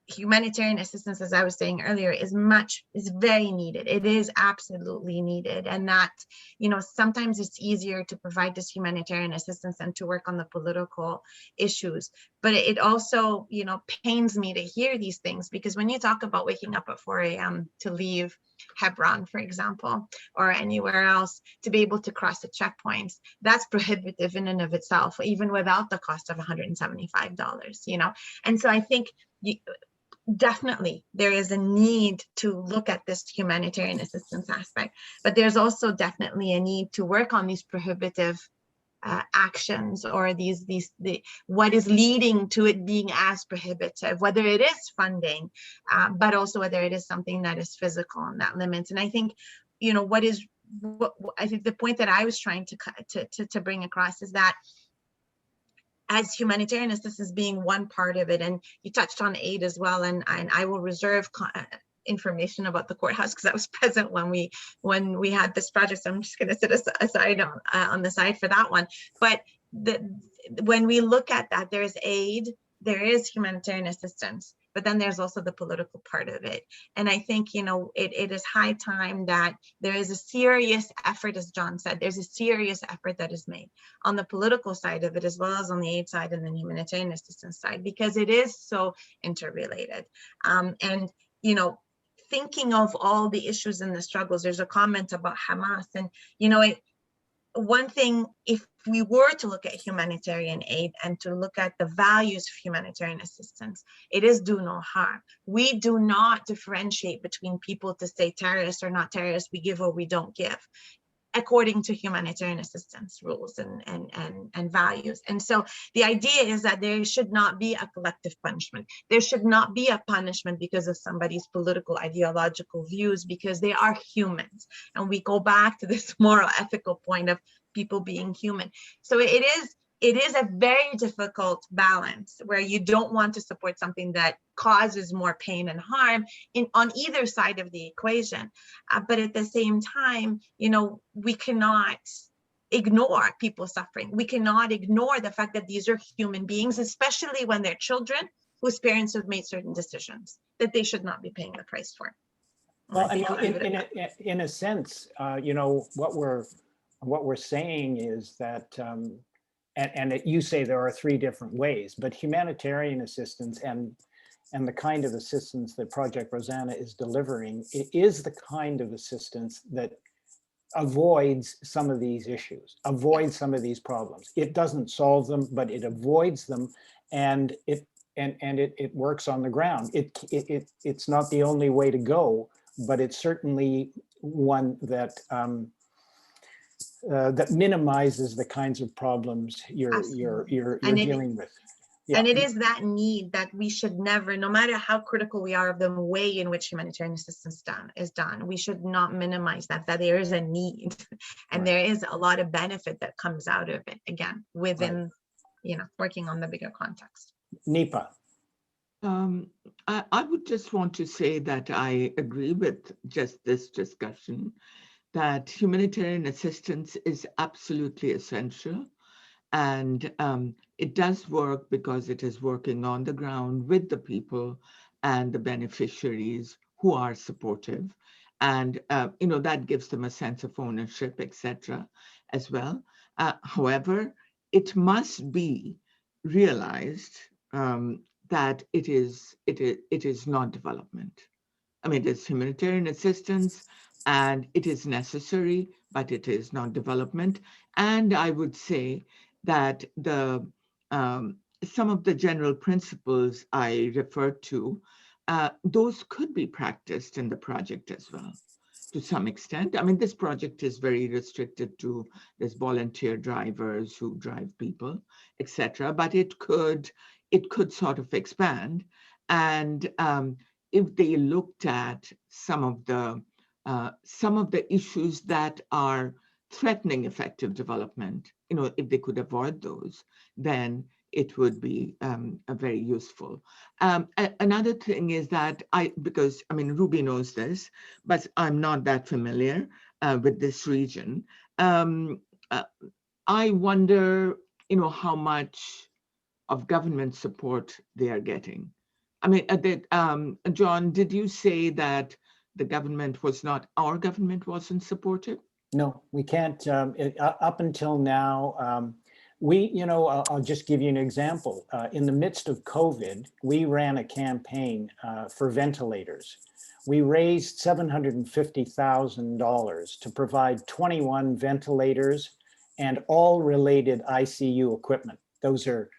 humanitarian assistance, as I was saying earlier, is very needed. It is absolutely needed. And that, you know, sometimes it's easier to provide this humanitarian assistance than to work on the political issues. But it also, you know, pains me to hear these things, because when you talk about waking up at 4 a.m. to leave Hebron, for example, or anywhere else to be able to cross the checkpoints, that's prohibitive in and of itself, even without the cost of $175, you know. And so I think definitely there is a need to look at this humanitarian assistance aspect, but there's also definitely a need to work on these prohibitive actions, or what is leading to it being as prohibitive, whether it is funding, but also whether it is something that is physical and that limits. And I think, you know, I think the point that I was trying to bring across is that as humanitarian assistance being one part of it, and you touched on aid as well, and I will reserve information about the courthouse because I was present when we had this project. So I'm just going to sit aside on the side for that one. But when we look at that, there's aid, there is humanitarian assistance, but then there's also the political part of it. And I think, it is high time that there is a serious effort, as Jon said, there's a serious effort that is made on the political side of it, as well as on the aid side and the humanitarian assistance side, because it is so interrelated. And, thinking of all the issues and the struggles, there's a comment about Hamas, and, one thing, if we were to look at humanitarian aid and to look at the values of humanitarian assistance, it is do no harm. We do not differentiate between people to say terrorists or not terrorists, we give or we don't give, according to humanitarian assistance rules and values. And so the idea is that there should not be a collective punishment. There should not be a punishment because of somebody's political, ideological views, because they are humans. And we go back to this moral, ethical point of people being human. So it is a very difficult balance where you don't want to support something that causes more pain and harm on either side of the equation. But at the same time, we cannot ignore people suffering. We cannot ignore the fact that these are human beings, especially when they're children whose parents have made certain decisions that they should not be paying the price for. Well, in a sense, what we're saying is that, and you say there are three different ways, but humanitarian assistance and the kind of assistance that Project Rosanna is delivering, it is the kind of assistance that avoids some of these issues, avoids some of these problems. It doesn't solve them, but it avoids them, and it works on the ground. It's not the only way to go, but it's certainly one that that minimizes the kinds of problems you're dealing with. Yeah. And it is that need that we should never, no matter how critical we are of the way in which humanitarian assistance is done, we should not minimize that there is a need and right. There is a lot of benefit that comes out of it, again, within, right. Working on the bigger context. Nipa. I would just want to say that I agree with just this discussion, that humanitarian assistance is absolutely essential. And it does work because it is working on the ground with the people and the beneficiaries who are supportive. And, that gives them a sense of ownership, etc. as well. However, it must be realized that it is not development. I mean, it is humanitarian assistance and it is necessary, but it is not development. And I would say that some of the general principles I referred to, those could be practiced in the project as well, to some extent. I mean, this project is very restricted to this volunteer drivers who drive people, etc. But it could sort of expand. And if they looked at some of the issues that are threatening effective development, if they could avoid those, then it would be very useful. Another thing is that because Ruby knows this, but I'm not that familiar with this region. I wonder, how much of government support they are getting. I mean, Jon, did you say that our government wasn't supportive? No, we can't. Up until now, I'll just give you an example. In the midst of COVID, we ran a campaign for ventilators. We raised $750,000 to provide 21 ventilators and all related ICU equipment. Those are,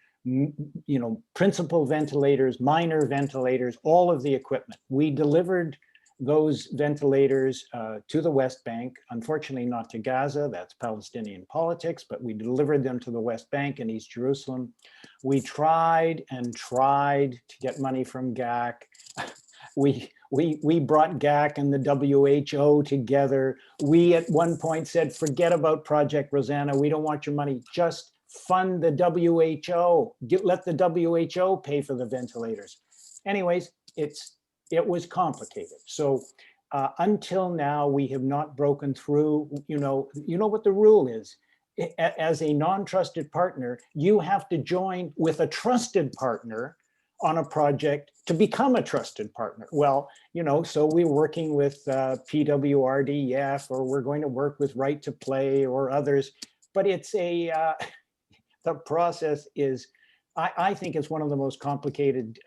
principal ventilators, minor ventilators, all of the equipment. We delivered those ventilators to the West Bank, unfortunately not to Gaza, that's Palestinian politics, but we delivered them to the West Bank and East Jerusalem. We tried to get money from GAC. We brought GAC and the WHO together. We at one point said, forget about Project Rosanna, we don't want your money, just fund the WHO, let the WHO pay for the ventilators. Anyways, it's it was complicated. So until now, we have not broken through. You know what the rule is. As a non-trusted partner, you have to join with a trusted partner on a project to become a trusted partner. Well, you know, so we're working with PWRDF, or we're going to work with Right to Play or others, but it's the process is, I think it's one of the most complicated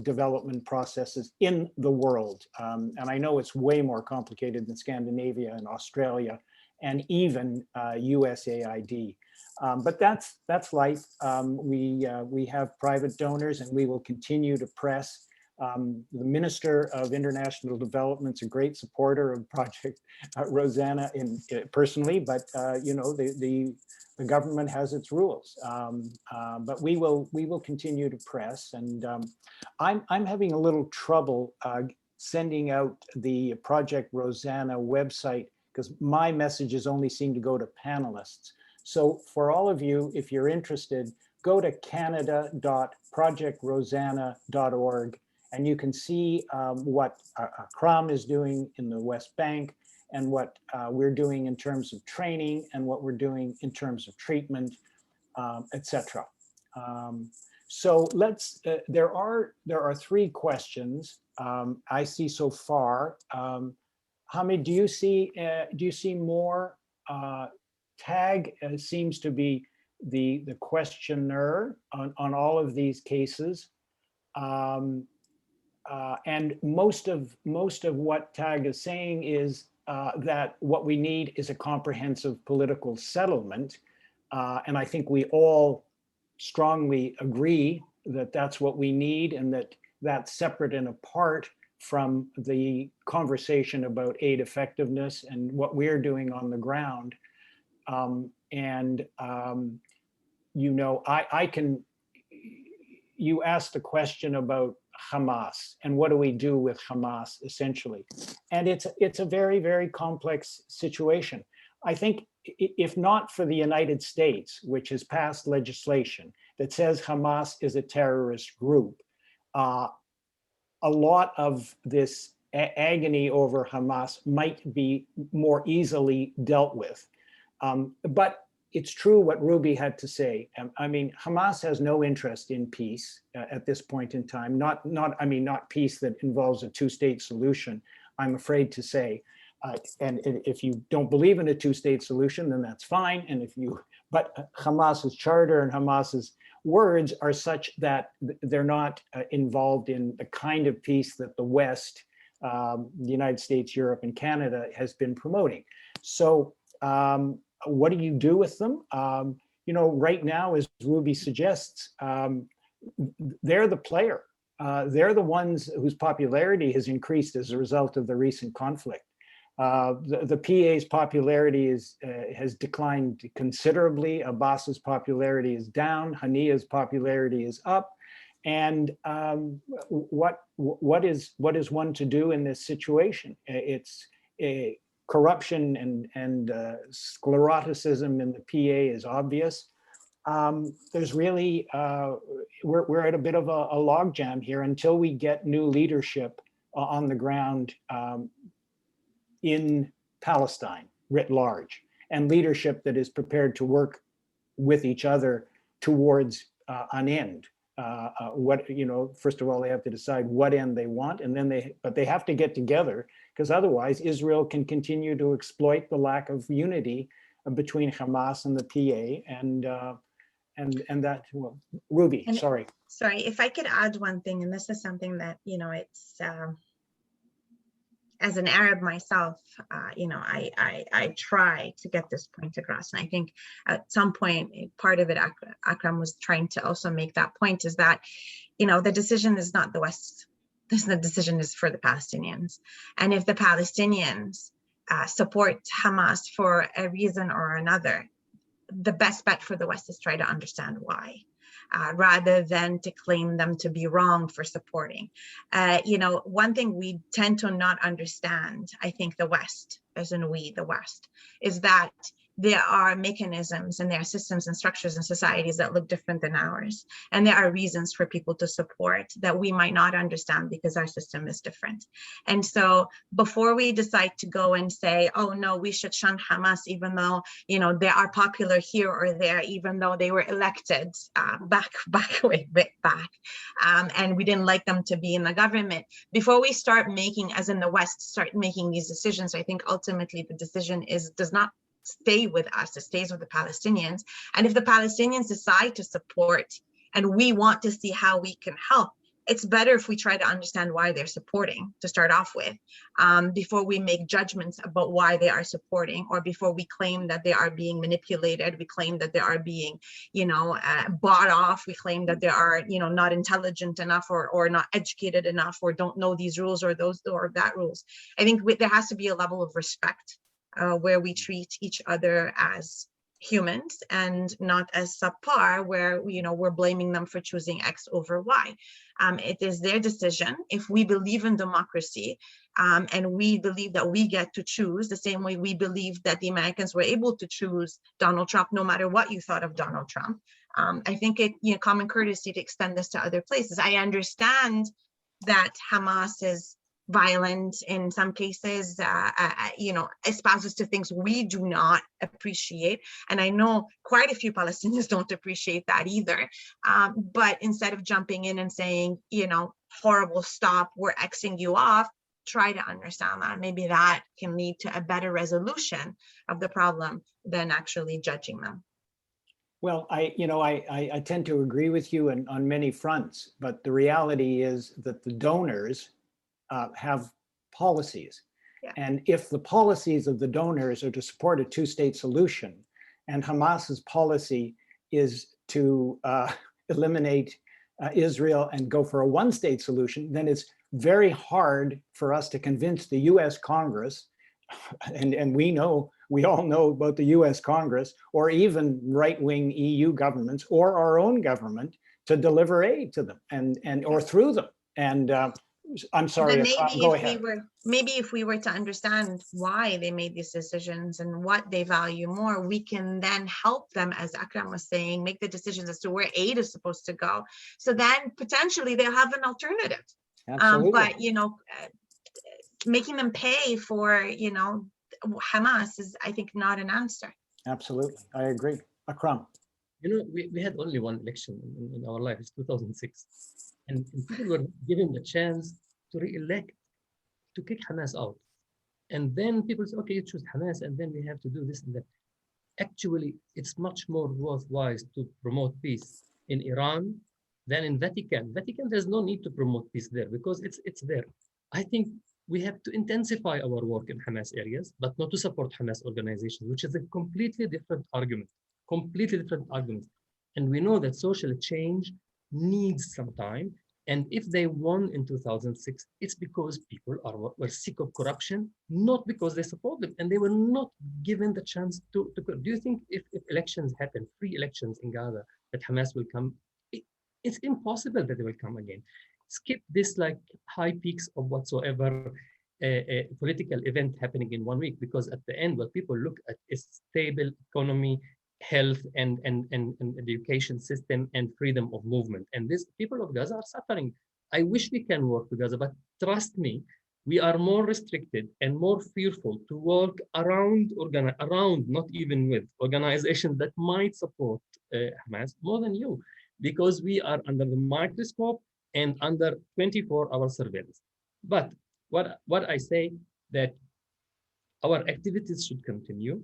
development processes in the world. And I know it's way more complicated than Scandinavia and Australia and even USAID. But that's life. We have private donors, and we will continue to press. The Minister of International Development's a great supporter of Project Rosanna personally, but you know, the government has its rules. But we will continue to press, and I'm having a little trouble sending out the Project Rosanna website, because my messages only seem to go to panelists. So for all of you, if you're interested, go to canada.projectrosanna.org, and you can see what Akram is doing in the West Bank, and what we're doing in terms of training, and what we're doing in terms of treatment, etc. So let's. There are 3 questions I see so far. Hamid, do you see more? Tag seems to be the questioner on all of these cases, and most of what Tag is saying is that what we need is a comprehensive political settlement, and I think we all strongly agree that that's what we need, and that's separate and apart from the conversation about aid effectiveness and what we're doing on the ground. You know, you asked the question about Hamas and what do we do with Hamas, essentially. And it's a very, very complex situation. I think if not for the United States, which has passed legislation that says Hamas is a terrorist group, a lot of this agony over Hamas might be more easily dealt with. But it's true what Ruby had to say. I mean, Hamas has no interest in peace at this point in time. Not peace that involves a 2-state solution, I'm afraid to say. And if you don't believe in a 2-state solution, then that's fine. But Hamas's charter and Hamas's words are such that they're not involved in the kind of peace that the West, the United States, Europe, and Canada has been promoting. So what do you do with them? You know, right now, as Ruby suggests, they're the player. They're the ones whose popularity has increased as a result of the recent conflict. The PA's popularity has declined considerably. Abbas's popularity is down. Haniya's popularity is up. And what is one to do in this situation? It's corruption and scleroticism in the PA is obvious. There's really, we're at a bit of a logjam here until we get new leadership on the ground in Palestine writ large, and leadership that is prepared to work with each other towards an end. First of all, they have to decide what end they want, and then they have to get together, because otherwise Israel can continue to exploit the lack of unity between Hamas and the PA, and that. Well, Ruby, sorry. Sorry, if I could add one thing, and this is something that, you know, it's as an Arab myself, you know, I try to get this point across, and I think at some point, part of it, Akram was trying to also make that point, is that, you know, the decision is not the West. The decision is for the Palestinians, and if the Palestinians support Hamas for a reason or another, the best bet for the West is try to understand why. Rather than to claim them to be wrong for supporting. You know, one thing we tend to not understand, I think the West, as in we, the West, is that there are mechanisms and there are systems and structures and societies that look different than ours. And there are reasons for people to support that we might not understand because our system is different. And so before we decide to go and say, oh no, we should shun Hamas, even though, you know, they are popular here or there, even though they were elected back, and we didn't like them to be in the government. Before we start making, as in the West, start making these decisions, I think ultimately the decision does not stay with us, it stays with the Palestinians. And if the Palestinians decide to support and we want to see how we can help, it's better if we try to understand why they're supporting to start off with, before we make judgments about why they are supporting, or before we claim that they are being manipulated, we claim that they are being, you know, bought off, we claim that they are, you know, not intelligent enough or not educated enough or don't know these rules or those or that rules. I think there has to be a level of respect where we treat each other as humans and not as subpar, where, you know, we're blaming them for choosing X over Y. It is their decision. If we believe in democracy, and we believe that we get to choose the same way we believe that the Americans were able to choose Donald Trump, no matter what you thought of Donald Trump, I think it, you know, common courtesy to extend this to other places. I understand that Hamas is violent in some cases, you know, espouses to things we do not appreciate. And I know quite a few Palestinians don't appreciate that either. But instead of jumping in and saying, you know, horrible, stop, we're Xing you off, try to understand that. Maybe that can lead to a better resolution of the problem than actually judging them. Well, I tend to agree with you on many fronts, but the reality is that the donors have policies. Yeah. And if the policies of the donors are to support a two-state solution, and Hamas's policy is to eliminate Israel and go for a one-state solution, then it's very hard for us to convince the US Congress, and we all know about the US Congress, or even right-wing EU governments or our own government, to deliver aid to them and or through them. And I'm sorry, go ahead. Maybe if we were to understand why they made these decisions and what they value more, we can then help them, as Akram was saying, make the decisions as to where aid is supposed to go. So then potentially they'll have an alternative. Absolutely. But, you know, making them pay for, you know, Hamas is, I think, not an answer. Absolutely, I agree. Akram. You know, we had only one election in our life, it's 2006. And people were given the chance to re-elect, to kick Hamas out. And then people say, okay, you choose Hamas, and then we have to do this and that. Actually, it's much more worthwhile to promote peace in Iran than in Vatican. Vatican, there's no need to promote peace there because it's there. I think we have to intensify our work in Hamas areas, but not to support Hamas organizations, which is a completely different argument, And we know that social change needs some time. And if they won in 2006, it's because people were sick of corruption, not because they support them, and they were not given the chance to. Do you think if elections happen, free elections in Gaza, that Hamas will come? It's impossible that they will come again. Skip this like high peaks of whatsoever a political event happening in 1 week, because at the end, what people look at is stable economy, health and education system and freedom of movement. And these people of Gaza are suffering. I wish we can work with Gaza, but trust me, we are more restricted and more fearful to work around, not even with organizations that might support Hamas more than you, because we are under the microscope and under 24-hour surveillance. But what I say, that our activities should continue.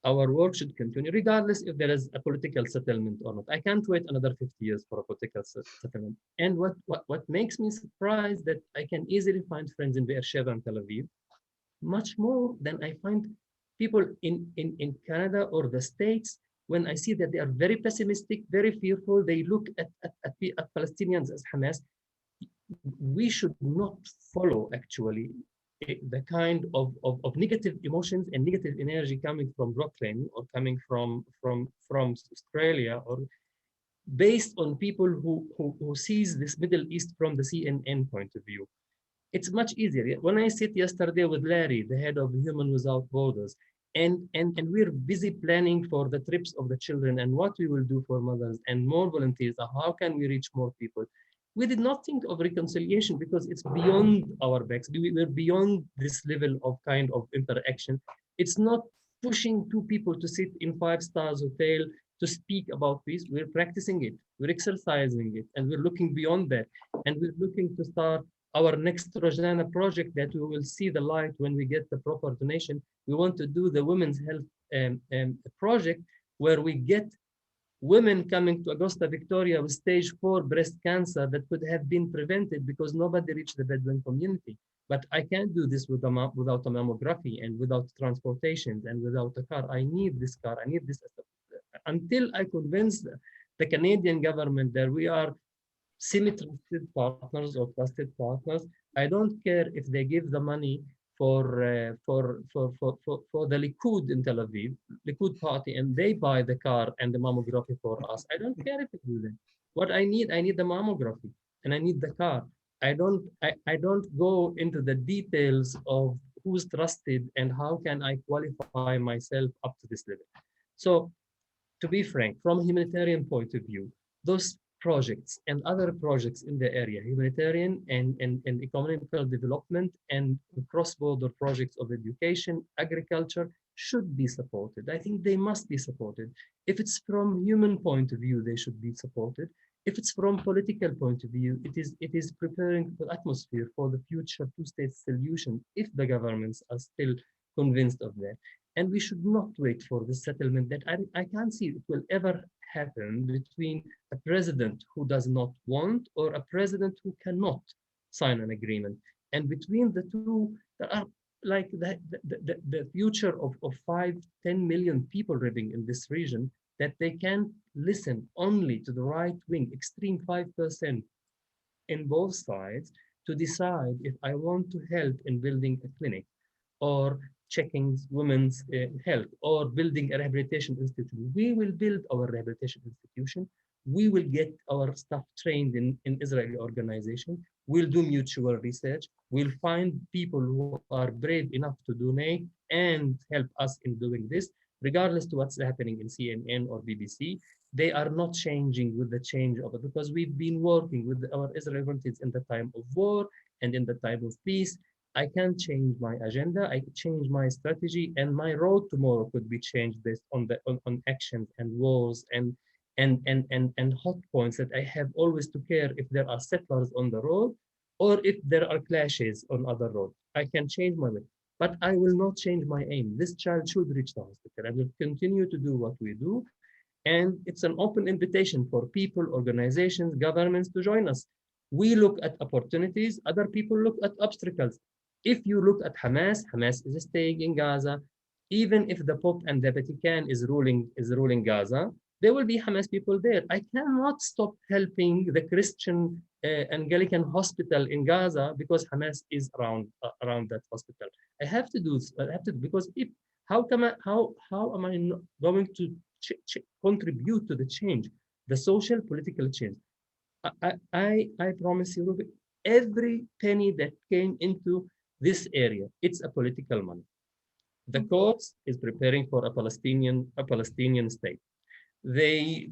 Our work should continue, regardless if there is a political settlement or not. I can't wait another 50 years for a political settlement. And what makes me surprised that I can easily find friends in Beersheba and Tel Aviv, much more than I find people in Canada or the States, when I see that they are very pessimistic, very fearful. They look at Palestinians as Hamas. We should not follow, actually, the kind of negative emotions and negative energy coming from Brooklyn or coming from Australia, or based on people who sees this Middle East from the CNN point of view. It's much easier. When I sit yesterday with Larry, the head of Human Without Borders, And we're busy planning for the trips of the children and what we will do for mothers and more volunteers. How can we reach more people? We did not think of reconciliation because it's beyond our backs. We're beyond this level of kind of interaction. It's not pushing two people to sit in 5-star hotel to speak about peace. We're practicing it, we're exercising it, and we're looking beyond that. And we're looking to start our next Rojana project that we will see the light when we get the proper donation. We want to do the women's health project where we get women coming to Augusta, Victoria with stage 4 breast cancer that could have been prevented because nobody reached the Bedouin community. But I can't do this without a mammography and without transportation and without a car. I need this car, I need this. Until I convince the Canadian government that we are semi-trusted partners or trusted partners, I don't care if they give the money for the Likud in Tel Aviv, Likud party, and they buy the car and the mammography for us. I don't care if they do that. What I need the mammography and I need the car. I don't go into the details of who's trusted and how can I qualify myself up to this level. So to be frank, from a humanitarian point of view, those projects and other projects in the area, humanitarian and economical development and cross-border projects of education, agriculture, should be supported. I think they must be supported. If it's from human point of view, they should be supported. If it's from political point of view, it is preparing the atmosphere for the future two-state solution if the governments are still convinced of that. And we should not wait for the settlement that I can't see it will ever happen between a president who does not want or a president who cannot sign an agreement. And between the two, there are like the future of 5-10 million people living in this region that they can listen only to the right wing, extreme 5% in both sides to decide if I want to help in building a clinic or checking women's health or building a rehabilitation institution. We will build our rehabilitation institution. We will get our staff trained in Israeli organization. We'll do mutual research. We'll find people who are brave enough to donate and help us in doing this, regardless to what's happening in CNN or BBC. They are not changing with the change of it because we've been working with our Israeli volunteers in the time of war and in the time of peace. I can't change my agenda. I can change my strategy, and my road tomorrow could be changed based on actions and wars and hot points that I have always to care if there are settlers on the road or if there are clashes on other roads. I can change my way, but I will not change my aim. This child should reach the hospital. I will continue to do what we do, and it's an open invitation for people, organizations, governments to join us. We look at opportunities. Other people look at obstacles. If you look at Hamas, Hamas is staying in Gaza. Even if the Pope and the Vatican is ruling Gaza, there will be Hamas people there. I cannot stop helping the Christian Anglican hospital in Gaza because Hamas is around that hospital. I have to do this. I have to, because how am I going to contribute to the change, the social political change? I promise you, every penny that came into this area, it's a political money. The courts is preparing for a Palestinian state. The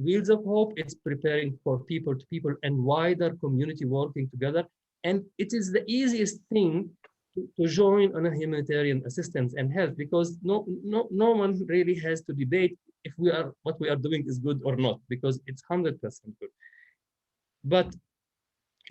Wheels of Hope is preparing for people to people and wider community working together. And it is the easiest thing to join on a humanitarian assistance and help, because no one really has to debate if what we are doing is good or not, because it's 100% good. But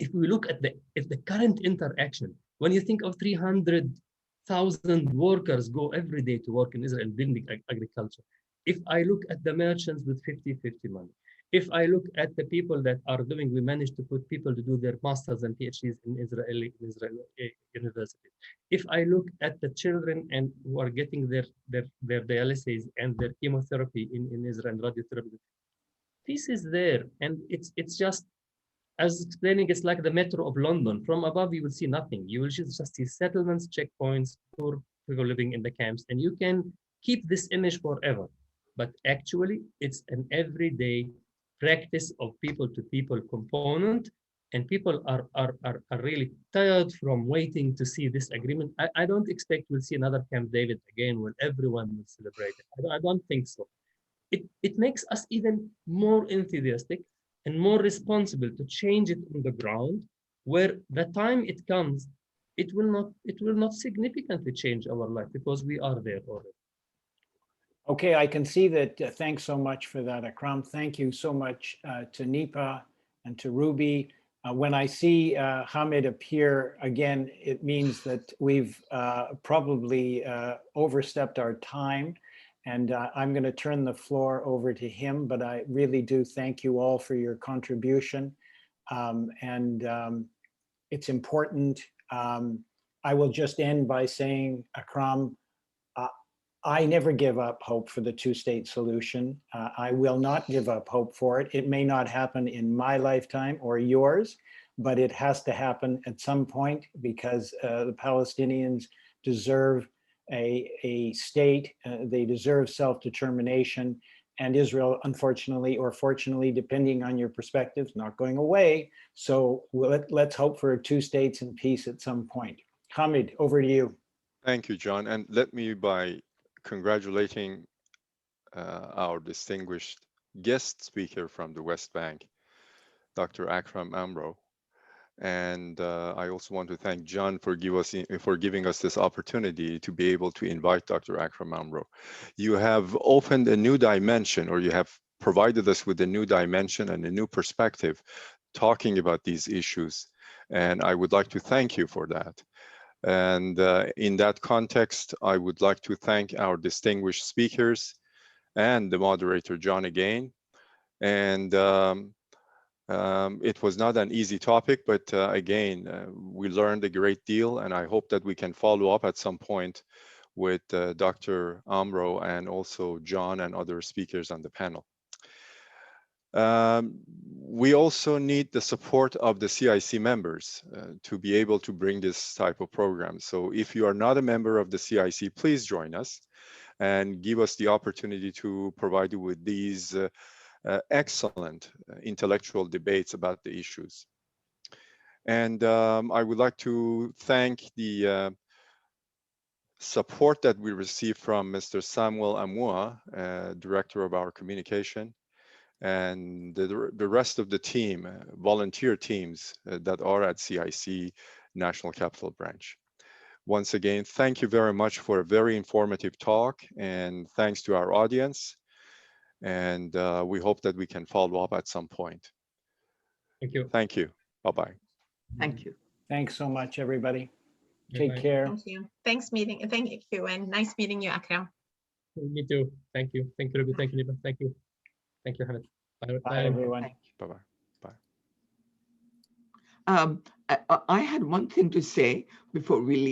if we look at the current interaction, when you think of 300,000 workers go every day to work in Israel building agriculture, if I look at the merchants with 50-50 money, if I look at the people that are doing, we managed to put people to do their masters and PhDs in Israeli universities. If I look at the children and who are getting their dialysis and their chemotherapy in Israel and radiotherapy, peace is there, and it's just, as explaining, it's like the metro of London. From above, you will see nothing. You will just see settlements, checkpoints, poor people living in the camps, and you can keep this image forever. But actually, it's an everyday practice of people-to-people component and people are really tired from waiting to see this agreement. I don't expect we'll see another Camp David again when everyone will celebrate it. I don't think so. It makes us even more enthusiastic and more responsible to change it on the ground, where the time it comes, it will not significantly change our life because we are there already. Okay, I can see that. Thanks so much for that, Akram. Thank you so much to Nipa and to Ruby. When I see Hamid appear again, it means that we've probably overstepped our time. And I'm going to turn the floor over to him, but I really do thank you all for your contribution. It's important. I will just end by saying, Akram, I never give up hope for the two-state solution. I will not give up hope for it. It may not happen in my lifetime or yours, but it has to happen at some point because the Palestinians deserve a state, they deserve self-determination, and Israel, unfortunately or fortunately, depending on your perspective, is not going away. So let's hope for two states and peace at some point. Hamid, over to you. Thank you, John. And let me, by congratulating our distinguished guest speaker from the West Bank, Dr. Akram Amro. And I also want to thank John for giving us this opportunity to be able to invite Dr. Akram Amro. You have opened a new dimension, or you have provided us with a new dimension and a new perspective talking about these issues. And I would like to thank you for that. And in that context, I would like to thank our distinguished speakers and the moderator, John, again. And it was not an easy topic, but again, we learned a great deal, and I hope that we can follow up at some point with Dr. Amro and also John and other speakers on the panel. We also need the support of the CIC members to be able to bring this type of program. So if you are not a member of the CIC, please join us and give us the opportunity to provide you with these excellent intellectual debates about the issues. And I would like to thank the support that we received from Mr. Samuel Amua, Director of our communication, and the rest of the team, volunteer teams that are at CIC National Capital Branch. Once again, thank you very much for a very informative talk, and thanks to our audience. And we hope that we can follow up at some point. Thank you. Thank you. Bye-bye. Thank you. Thanks so much, everybody. Take Bye-bye. care. Thank you. Thank you, and nice meeting you, Akram. Me too. Thank you. Thank you, Ruby. Thank you, Nipa. Thank you. Thank you, Hamid. Bye, everyone. Bye-bye. I had one thing to say before we leave.